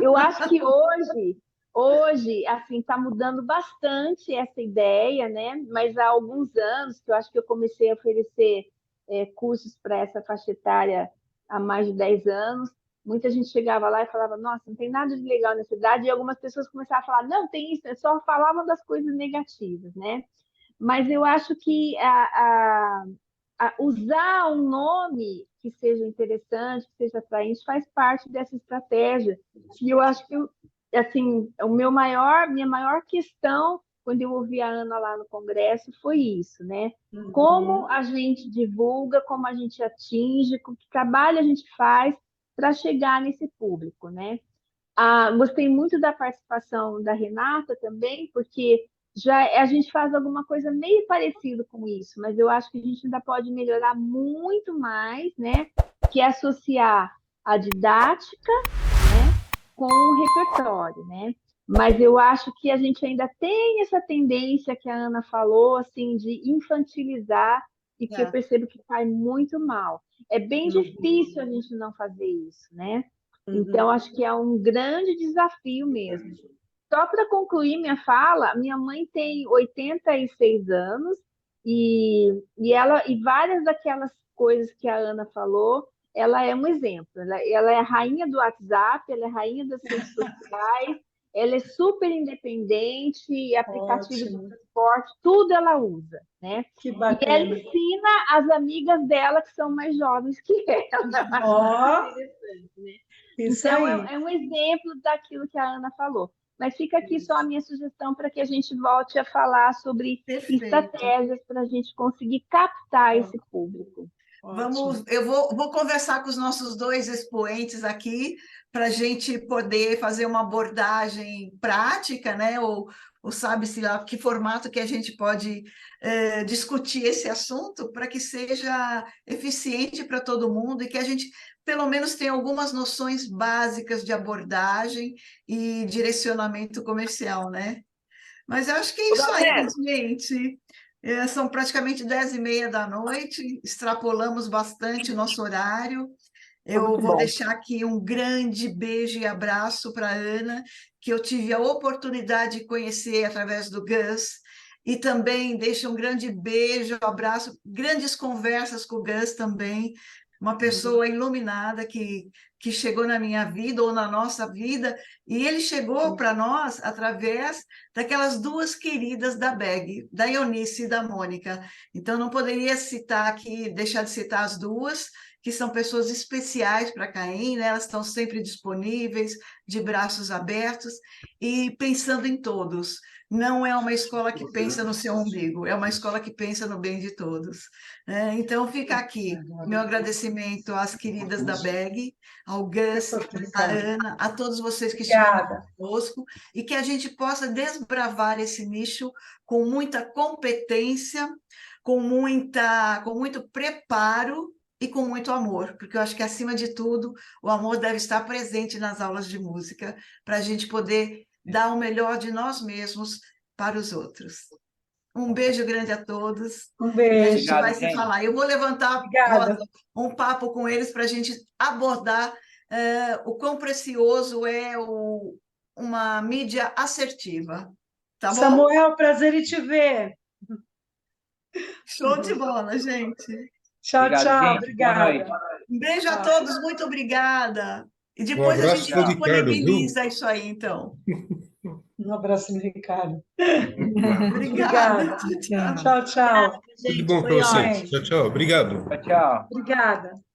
Eu acho que hoje assim, está mudando bastante essa ideia, né? Mas há alguns anos que eu acho que eu comecei a oferecer cursos para essa faixa etária há mais de 10 anos, muita gente chegava lá e falava, nossa, não tem nada de legal nessa idade, e algumas pessoas começavam a falar, não, tem isso, só falavam das coisas negativas, né? Mas eu acho que usar um nome que seja interessante, que seja atraente, faz parte dessa estratégia. E eu acho que, assim, minha maior questão quando eu ouvi a Ana lá no congresso, foi isso, né? Como a gente divulga, como a gente atinge, com que trabalho a gente faz para chegar nesse público, né? Gostei muito da participação da Renata também, porque a gente faz alguma coisa meio parecido com isso, mas eu acho que a gente ainda pode melhorar muito mais, né? Que é associar a didática, né, com o repertório, né? Mas eu acho que a gente ainda tem essa tendência que a Ana falou, assim, de infantilizar e que eu percebo que faz muito mal. É bem difícil a gente não fazer isso, né? Então, acho que é um grande desafio mesmo. Só para concluir minha fala, minha mãe tem 86 anos e várias daquelas coisas que a Ana falou, ela é um exemplo. Ela é a rainha do WhatsApp, ela é a rainha das redes sociais, ela é super independente, aplicativo de transporte, tudo ela usa, né? Que E ela bacana. ensina as amigas dela que são mais jovens que ela. Acho interessante, né? Isso Então, aí. é um exemplo daquilo que a Ana falou. Mas fica aqui só a minha sugestão para que a gente volte a falar sobre estratégias para a gente conseguir captar esse público. Eu vou conversar com os nossos dois expoentes aqui para a gente poder fazer uma abordagem prática, né? Ou sabe-se lá que formato que a gente pode discutir esse assunto para que seja eficiente para todo mundo e que a gente pelo menos tenha algumas noções básicas de abordagem e direcionamento comercial, né? Mas eu acho que é isso aí, gente. São praticamente 10h30 da noite, extrapolamos bastante o nosso horário. Eu vou deixar aqui um grande beijo e abraço para a Ana, que eu tive a oportunidade de conhecer através do Gus, e também deixo um grande beijo, abraço, grandes conversas com o Gus também, uma pessoa iluminada que chegou na minha vida ou na nossa vida, e ele chegou para nós através daquelas duas queridas da BEG, da Eunice e da Mônica. Então, não poderia citar aqui, deixar de citar as duas, que são pessoas especiais para Caém, né? Elas estão sempre disponíveis, de braços abertos e pensando em todos. Não é uma escola que pensa no seu umbigo, é uma escola que pensa no bem de todos. Então, fica aqui meu agradecimento às queridas da BEG, ao Gus, à Ana, a todos vocês que estiveram conosco, e que a gente possa desbravar esse nicho com muita competência, com muito preparo e com muito amor, porque eu acho que, acima de tudo, o amor deve estar presente nas aulas de música, para a gente poder dar o melhor de nós mesmos para os outros. Um beijo grande a todos. Um beijo. E a gente vai se falar. Eu vou levantar, Rosa, um papo com eles para a gente abordar o quão precioso é uma mídia assertiva. Tá bom? Samuel, prazer em te ver. Show de bola, gente. Tchau, Obrigado, tchau. gente. Obrigada. Um beijo a todos, muito obrigada. E depois a abraço gente pro Ricardo, disponibiliza isso aí, então. Um abraço no Ricardo. Obrigada. Tchau, tchau. Tudo bom para vocês. Tchau, tchau. Obrigado. Tchau, tchau. Obrigada.